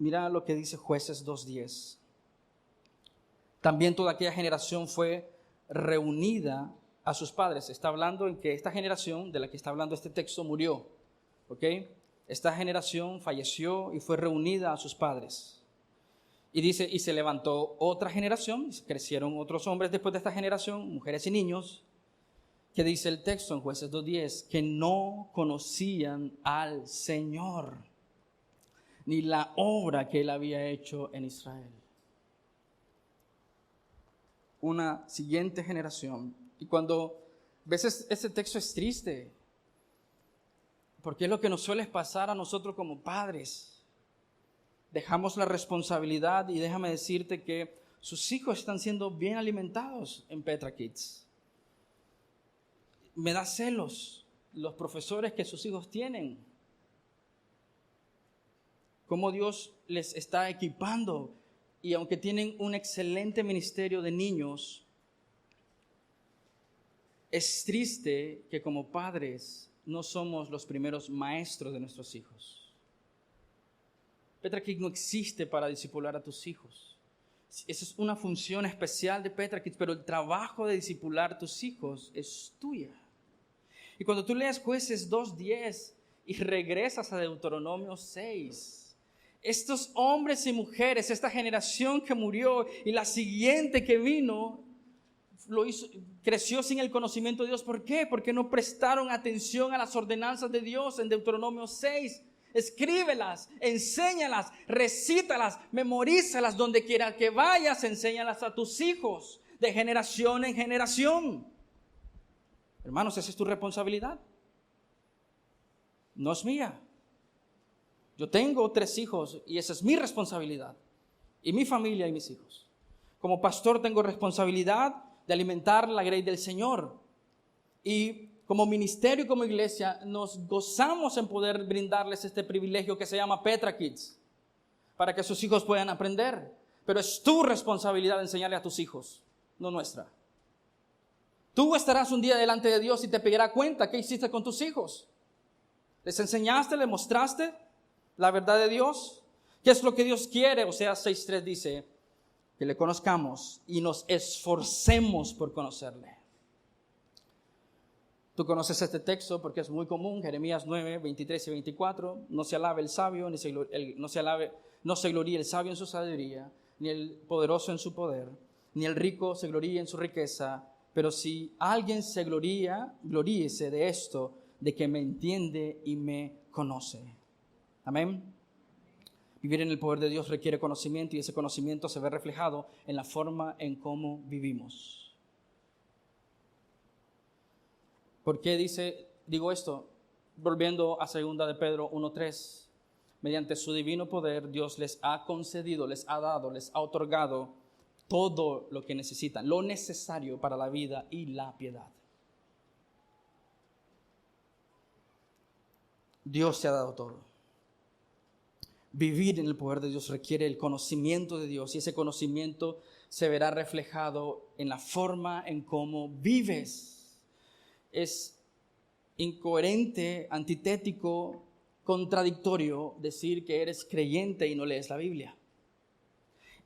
Mira lo que dice Jueces 2:10. También toda aquella generación fue reunida a sus padres. Está hablando en que esta generación de la que está hablando este texto murió. ¿Ok? Esta generación falleció y fue reunida a sus padres. Y dice, y se levantó otra generación, crecieron otros hombres después de esta generación, mujeres y niños, que dice el texto en Jueces 2:10, que no conocían al Señor, ni la obra que Él había hecho en Israel. Una siguiente generación. Y cuando ves este texto es triste, porque es lo que nos suele pasar a nosotros como padres. Dejamos la responsabilidad y déjame decirte que sus hijos están siendo bien alimentados en Petra Kids. Me da celos los profesores que sus hijos tienen. Cómo Dios les está equipando. Y aunque tienen un excelente ministerio de niños, es triste que como padres no somos los primeros maestros de nuestros hijos. Petra Kids no existe para discipular a tus hijos. Esa es una función especial de Petra Kids, pero el trabajo de discipular a tus hijos es tuya. Y cuando tú leas Jueces 2:10 y regresas a Deuteronomio 6, estos hombres y mujeres, esta generación que murió y la siguiente que vino, creció sin el conocimiento de Dios. ¿Por qué? Porque no prestaron atención a las ordenanzas de Dios en Deuteronomio 6. Escríbelas, enséñalas, recítalas, memorízalas, donde quiera que vayas, enséñalas a tus hijos, de generación en generación. Hermanos, esa es tu responsabilidad. No es mía. Yo tengo 3 hijos y esa es mi responsabilidad. Y mi familia y mis hijos. Como pastor tengo responsabilidad de alimentar la grey del Señor. Y como ministerio y como iglesia nos gozamos en poder brindarles este privilegio que se llama Petra Kids, para que sus hijos puedan aprender. Pero es tu responsabilidad enseñarle a tus hijos, no nuestra. Tú estarás un día delante de Dios y te pedirá cuenta qué hiciste con tus hijos. ¿Les enseñaste, les mostraste la verdad de Dios? ¿Qué es lo que Dios quiere? Oseas 6:3 dice que le conozcamos y nos esforcemos por conocerle. Tú conoces este texto porque es muy común, Jeremías 9:23 y 24. No se alabe el sabio, no se gloríe el sabio en su sabiduría, ni el poderoso en su poder, ni el rico se gloríe en su riqueza. Pero si alguien se gloríese de esto, de que me entiende y me conoce. Amén. Vivir en el poder de Dios requiere conocimiento y ese conocimiento se ve reflejado en la forma en cómo vivimos. ¿Por qué digo esto? Volviendo a 2 de Pedro 1:3. Mediante su divino poder Dios les ha concedido, les ha dado, les ha otorgado todo lo que necesitan, lo necesario para la vida y la piedad. Dios te ha dado todo. Vivir en el poder de Dios requiere el conocimiento de Dios y ese conocimiento se verá reflejado en la forma en cómo vives. Es incoherente, antitético, contradictorio decir que eres creyente y no lees la Biblia.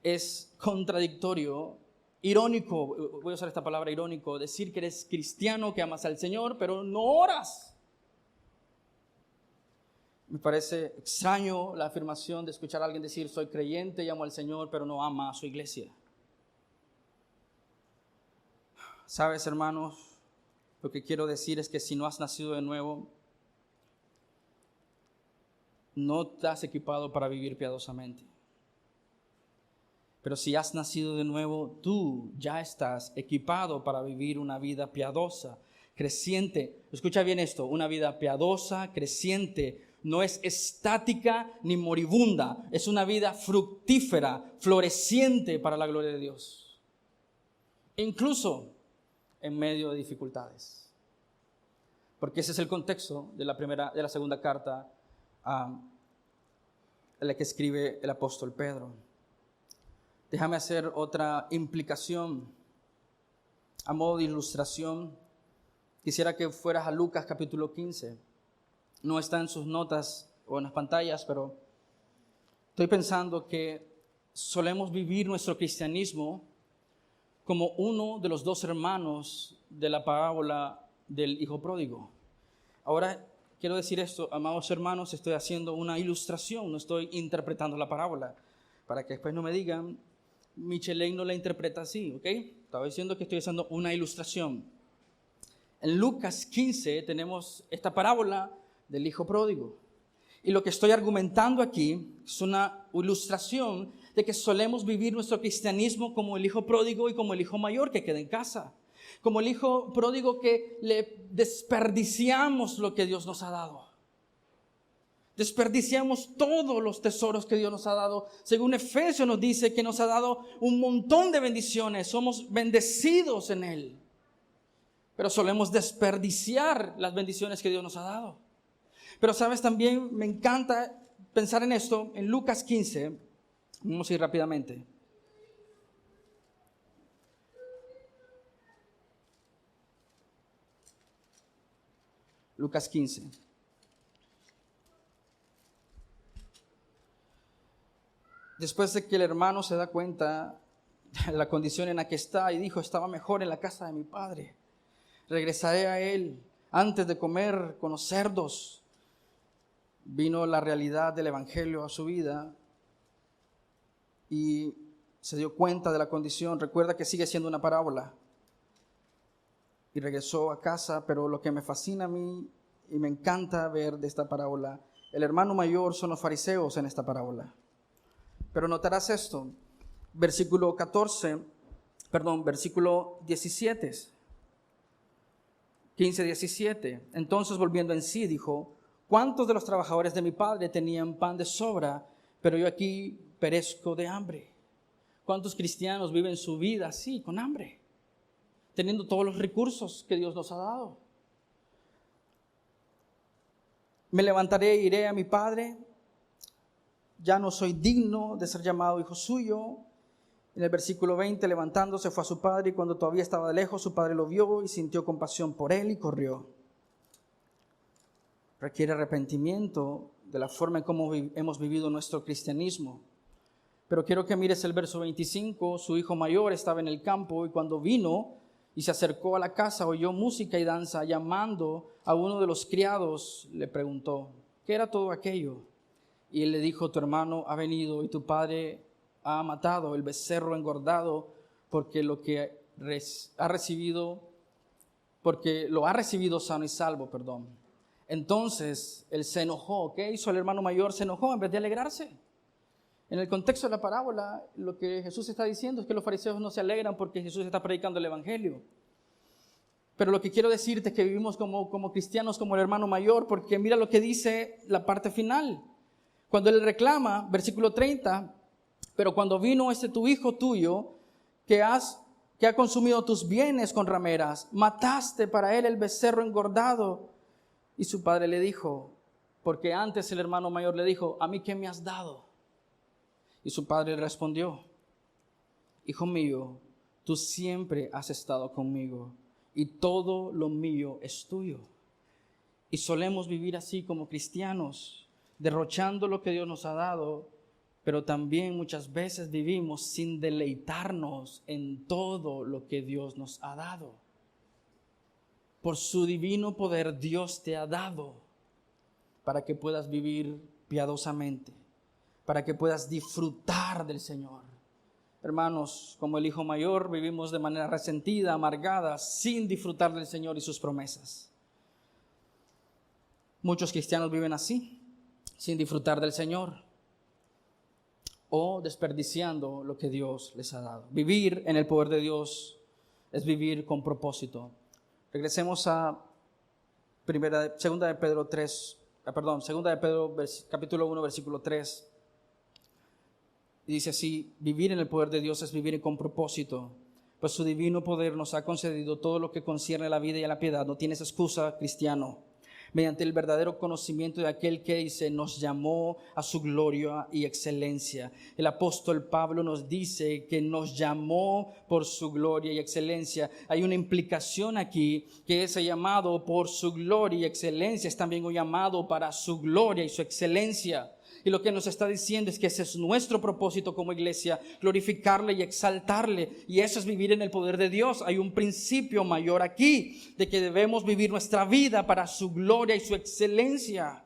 Es contradictorio irónico, voy a usar esta palabra irónico, decir que eres cristiano, que amas al Señor, pero no oras. Me parece extraño la afirmación de escuchar a alguien decir, soy creyente y amo al Señor, pero no ama a su iglesia. ¿Sabes, hermanos? Lo que quiero decir es que si no has nacido de nuevo, no te has equipado para vivir piadosamente. Pero si has nacido de nuevo, tú ya estás equipado para vivir una vida piadosa, creciente. Escucha bien esto, una vida piadosa, creciente, no es estática ni moribunda, es una vida fructífera, floreciente para la gloria de Dios. Incluso en medio de dificultades. Porque ese es el contexto de la segunda carta a la que escribe el apóstol Pedro. Déjame hacer otra implicación a modo de ilustración. Quisiera que fueras a Lucas capítulo 15. No está en sus notas o en las pantallas, pero estoy pensando que solemos vivir nuestro cristianismo como uno de los dos hermanos de la parábola del hijo pródigo. Ahora quiero decir esto, amados hermanos, estoy haciendo una ilustración, no estoy interpretando la parábola, para que después no me digan, Michelin no la interpreta así, ¿ok? Estaba diciendo que estoy haciendo una ilustración. En Lucas 15 tenemos esta parábola del hijo pródigo. Y lo que estoy argumentando aquí es una ilustración de que solemos vivir nuestro cristianismo como el hijo pródigo y como el hijo mayor que queda en casa. Como el hijo pródigo que le desperdiciamos lo que Dios nos ha dado. Desperdiciamos todos los tesoros que Dios nos ha dado. Según Efesios nos dice que nos ha dado un montón de bendiciones. Somos bendecidos en Él. Pero solemos desperdiciar las bendiciones que Dios nos ha dado. Pero sabes, también me encanta pensar en esto. En Lucas 15, vamos a ir rápidamente. Lucas 15. Después de que el hermano se da cuenta de la condición en la que está y dijo, estaba mejor en la casa de mi padre. Regresaré a él antes de comer con los cerdos. Vino la realidad del evangelio a su vida y se dio cuenta de la condición. Recuerda que sigue siendo una parábola. Y regresó a casa, pero lo que me fascina a mí y me encanta ver de esta parábola, el hermano mayor son los fariseos en esta parábola. Pero notarás esto, versículo 17, 15, 17. Entonces volviendo en sí dijo, ¿cuántos de los trabajadores de mi padre tenían pan de sobra, pero yo aquí perezco de hambre? ¿Cuántos cristianos viven su vida así, con hambre? Teniendo todos los recursos que Dios nos ha dado. Me levantaré e iré a mi padre. Ya no soy digno de ser llamado hijo suyo. En el versículo 20, levantándose fue a su padre y cuando todavía estaba de lejos, su padre lo vio y sintió compasión por él y corrió. Requiere arrepentimiento de la forma en cómo hemos vivido nuestro cristianismo. Pero quiero que mires el verso 25. Su hijo mayor estaba en el campo y cuando vino y se acercó a la casa, oyó música y danza. Llamando a uno de los criados, le preguntó, ¿qué era todo aquello? Y él le dijo, tu hermano ha venido y tu padre ha matado el becerro engordado porque lo ha recibido sano y salvo, perdón. Entonces él se enojó. ¿Qué hizo el hermano mayor? Se enojó en vez de alegrarse. En el contexto de la parábola, lo que Jesús está diciendo es que los fariseos no se alegran porque Jesús está predicando el evangelio. Pero lo que quiero decirte es que vivimos como cristianos, como el hermano mayor, porque mira lo que dice la parte final. Cuando él reclama, versículo 30, pero cuando vino tu hijo tuyo, que ha consumido tus bienes con rameras, mataste para él el becerro engordado. Y su padre le dijo, porque antes el hermano mayor le dijo, ¿a mí qué me has dado? Y su padre respondió, hijo mío, tú siempre has estado conmigo y todo lo mío es tuyo. Y solemos vivir así como cristianos, derrochando lo que Dios nos ha dado pero también muchas veces vivimos sin deleitarnos en todo lo que Dios nos ha dado. Por su divino poder, Dios te ha dado para que puedas vivir piadosamente, para que puedas disfrutar del Señor. Hermanos, como el hijo mayor, vivimos de manera resentida, amargada, sin disfrutar del Señor y sus promesas. Muchos cristianos viven así, sin disfrutar del Señor o desperdiciando lo que Dios les ha dado. Vivir en el poder de Dios es vivir con propósito. Regresemos a segunda de Pedro capítulo 1, versículo 3. Y dice así: vivir en el poder de Dios es vivir con propósito, pues su divino poder nos ha concedido todo lo que concierne a la vida y a la piedad. No tienes excusa, cristiano, mediante el verdadero conocimiento de aquel que dice, nos llamó a su gloria y excelencia. El apóstol Pablo nos dice que nos llamó por su gloria y excelencia. Hay una implicación aquí, que ese llamado por su gloria y excelencia es también un llamado para su gloria y su excelencia. Y lo que nos está diciendo es que ese es nuestro propósito como iglesia, glorificarle y exaltarle. Y eso es vivir en el poder de Dios. Hay un principio mayor aquí, de que debemos vivir nuestra vida para su gloria y su excelencia.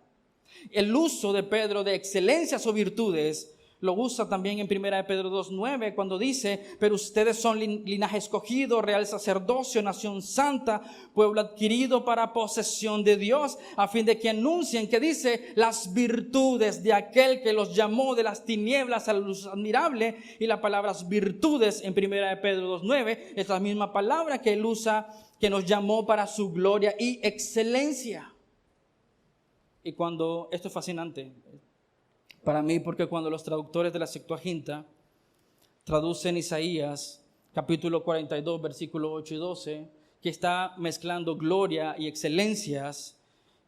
El uso de Pedro de excelencias o virtudes lo usa también en 1 Pedro 2:9, cuando dice: pero ustedes son linaje escogido, real sacerdocio, nación santa, pueblo adquirido para posesión de Dios, a fin de que anuncien, que dice, las virtudes de aquel que los llamó de las tinieblas a la luz admirable. Y la palabra virtudes en 1 Pedro 2:9 es la misma palabra que él usa, que nos llamó para su gloria y excelencia. Y cuando, esto es fascinante para mí, porque cuando los traductores de la Septuaginta traducen Isaías capítulo 42 versículos 8 y 12, que está mezclando gloria y excelencias,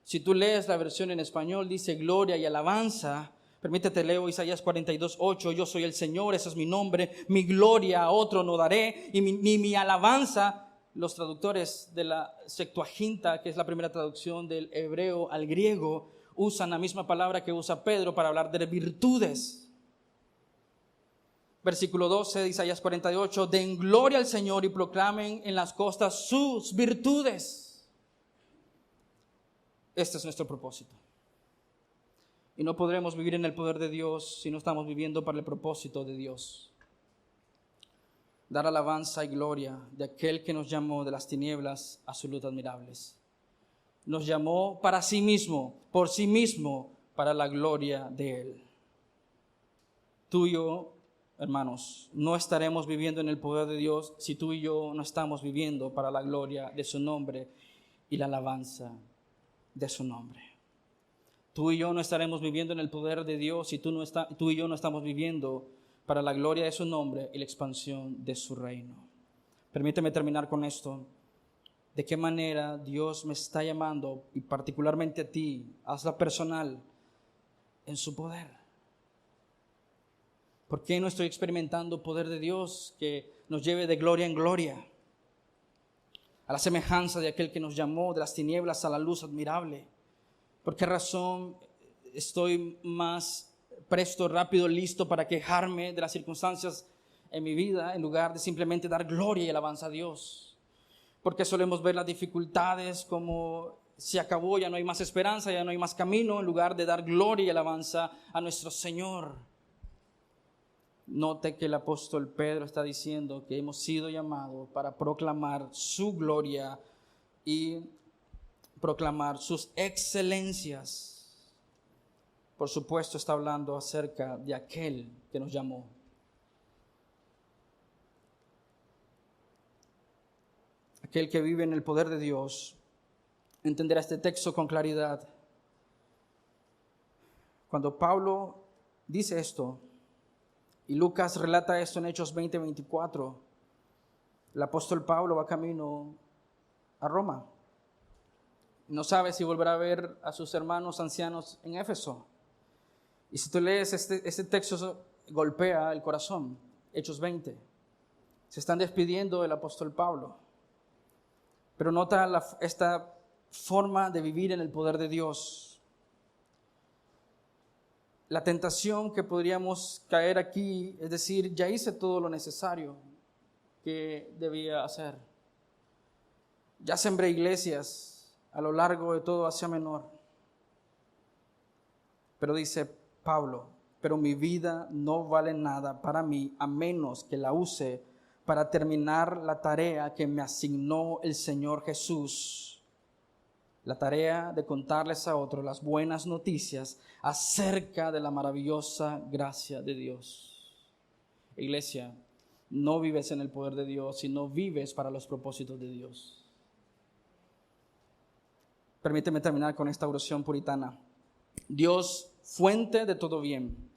si tú lees la versión en español dice gloria y alabanza. Permítete, leo Isaías 42:8, yo soy el Señor, ese es mi nombre, mi gloria a otro no daré, y mi alabanza. Los traductores de la Septuaginta, que es la primera traducción del hebreo al griego, usan la misma palabra que usa Pedro para hablar de virtudes. Versículo 12 de Isaías 48, den gloria al Señor y proclamen en las costas sus virtudes. Este es nuestro propósito. Y no podremos vivir en el poder de Dios si no estamos viviendo para el propósito de Dios. Dar alabanza y gloria de aquel que nos llamó de las tinieblas a su luz admirables. Nos llamó para sí mismo, por sí mismo, para la gloria de Él. Tú y yo, hermanos, no estaremos viviendo en el poder de Dios si tú y yo no estamos viviendo para la gloria de su nombre y la alabanza de su nombre. Tú y yo no estaremos viviendo en el poder de Dios si tú y yo no estamos viviendo para la gloria de su nombre y la expansión de su reino. Permíteme terminar con esto. ¿De qué manera Dios me está llamando, y particularmente a ti, hazla personal, en su poder? ¿Por qué no estoy experimentando poder de Dios que nos lleve de gloria en gloria? A la semejanza de aquel que nos llamó de las tinieblas a la luz admirable. ¿Por qué razón estoy más presto, rápido, listo para quejarme de las circunstancias en mi vida, en lugar de simplemente dar gloria y alabanza a Dios? Porque solemos ver las dificultades como se acabó, ya no hay más esperanza, ya no hay más camino, en lugar de dar gloria y alabanza a nuestro Señor. Note que el apóstol Pedro está diciendo que hemos sido llamados para proclamar su gloria y proclamar sus excelencias. Por supuesto, está hablando acerca de aquel que nos llamó. Aquel que vive en el poder de Dios entenderá este texto con claridad. Cuando Pablo dice esto, y Lucas relata esto en Hechos 20:24, el apóstol Pablo va camino a Roma. No sabe si volverá a ver a sus hermanos ancianos en Éfeso. Y si tú lees este texto, golpea el corazón. Hechos 20. Se están despidiendo del apóstol Pablo. Pero nota esta forma de vivir en el poder de Dios. la tentación que podríamos caer aquí es decir, ya hice todo lo necesario que debía hacer. Ya sembré iglesias a lo largo de todo Asia Menor. Pero dice Pablo, pero mi vida no vale nada para mí a menos que la use para terminar la tarea que me asignó el Señor Jesús. La tarea de contarles a otros las buenas noticias acerca de la maravillosa gracia de Dios. Iglesia, no vives en el poder de Dios, sino vives para los propósitos de Dios. Permíteme terminar con esta oración puritana. Dios, fuente de todo bien.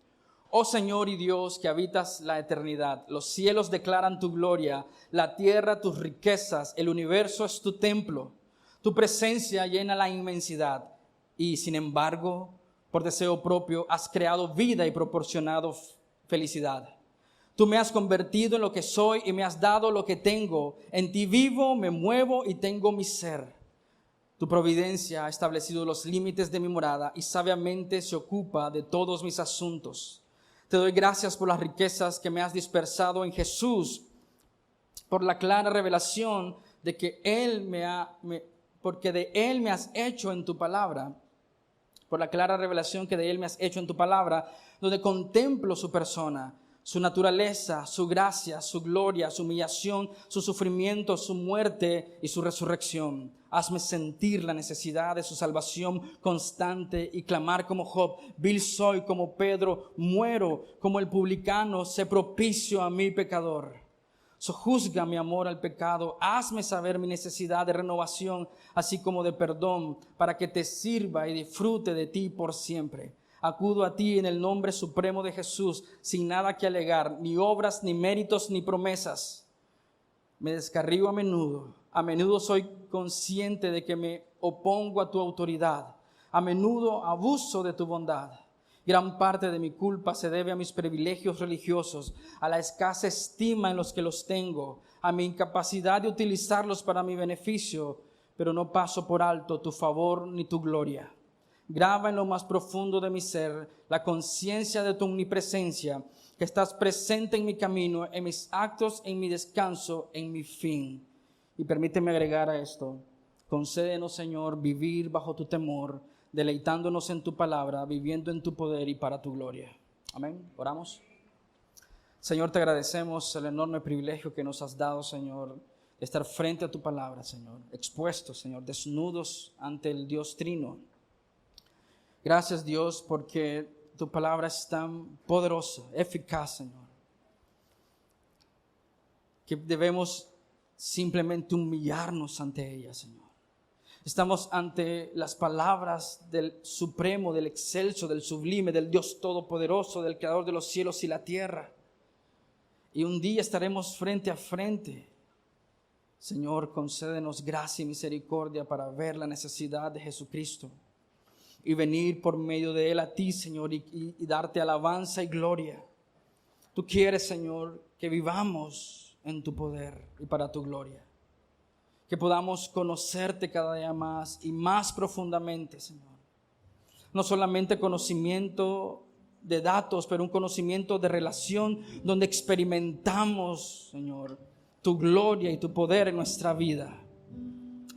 Oh Señor y Dios que habitas la eternidad, los cielos declaran tu gloria, la tierra tus riquezas, el universo es tu templo. Tu presencia llena la inmensidad y, sin embargo, por deseo propio, has creado vida y proporcionado felicidad. Tú me has convertido en lo que soy y me has dado lo que tengo. En ti vivo, me muevo y tengo mi ser. Tu providencia ha establecido los límites de mi morada y sabiamente se ocupa de todos mis asuntos. Te doy gracias por las riquezas que me has dispersado en Jesús, por la clara revelación de que porque de Él me has hecho en tu palabra, por la clara revelación que de Él me has hecho en tu palabra, donde contemplo su persona, su naturaleza, su gracia, su gloria, su humillación, su sufrimiento, su muerte y su resurrección. Hazme sentir la necesidad de su salvación constante y clamar como Job, vil soy como Pedro, muero como el publicano, sé propicio a mi pecador. Sojuzga mi amor al pecado, hazme saber mi necesidad de renovación, así como de perdón, para que te sirva y disfrute de ti por siempre. Acudo a ti en el nombre supremo de Jesús, sin nada que alegar, ni obras, ni méritos, ni promesas. Me descarrío a menudo soy consciente de que me opongo a tu autoridad, a menudo abuso de tu bondad. Gran parte de mi culpa se debe a mis privilegios religiosos, a la escasa estima en los que los tengo, a mi incapacidad de utilizarlos para mi beneficio, pero no paso por alto tu favor ni tu gloria. Graba en lo más profundo de mi ser la conciencia de tu omnipresencia, que estás presente en mi camino, en mis actos, en mi descanso, en mi fin. Y permíteme agregar a esto, concédenos, Señor, vivir bajo tu temor, deleitándonos en tu palabra, viviendo en tu poder y para tu gloria. Amén. Oramos. Señor, te agradecemos el enorme privilegio que nos has dado, Señor, de estar frente a tu palabra, Señor, expuestos, Señor, desnudos ante el Dios Trino. Gracias, Dios, porque tu palabra es tan poderosa, eficaz, Señor, que debemos simplemente humillarnos ante ella, Señor. Estamos ante las palabras del supremo, del excelso, del sublime, del Dios todopoderoso, del creador de los cielos y la tierra. Y un día estaremos frente a frente. Señor, concédenos gracia y misericordia para ver la necesidad de Jesucristo y venir por medio de Él a ti, Señor, y darte alabanza y gloria. Tú quieres, Señor, que vivamos en tu poder y para tu gloria. Que podamos conocerte cada día más y más profundamente, Señor. No solamente conocimiento de datos, pero un conocimiento de relación donde experimentamos, Señor, tu gloria y tu poder en nuestra vida.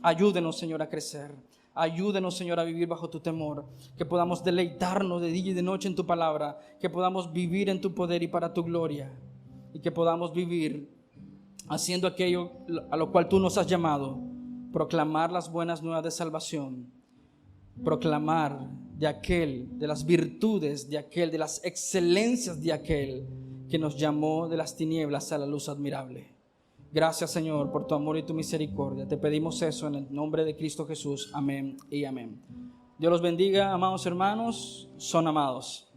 Ayúdenos, Señor, a crecer. Ayúdenos, Señor, a vivir bajo tu temor. Que podamos deleitarnos de día y de noche en tu palabra. Que podamos vivir en tu poder y para tu gloria. Y que podamos vivir haciendo aquello a lo cual tú nos has llamado, proclamar las buenas nuevas de salvación, proclamar de las virtudes de aquel, de las excelencias de aquel que nos llamó de las tinieblas a la luz admirable. Gracias, Señor, por tu amor y tu misericordia. Te pedimos eso en el nombre de Cristo Jesús. Amén y amén. Dios los bendiga, amados hermanos, son amados.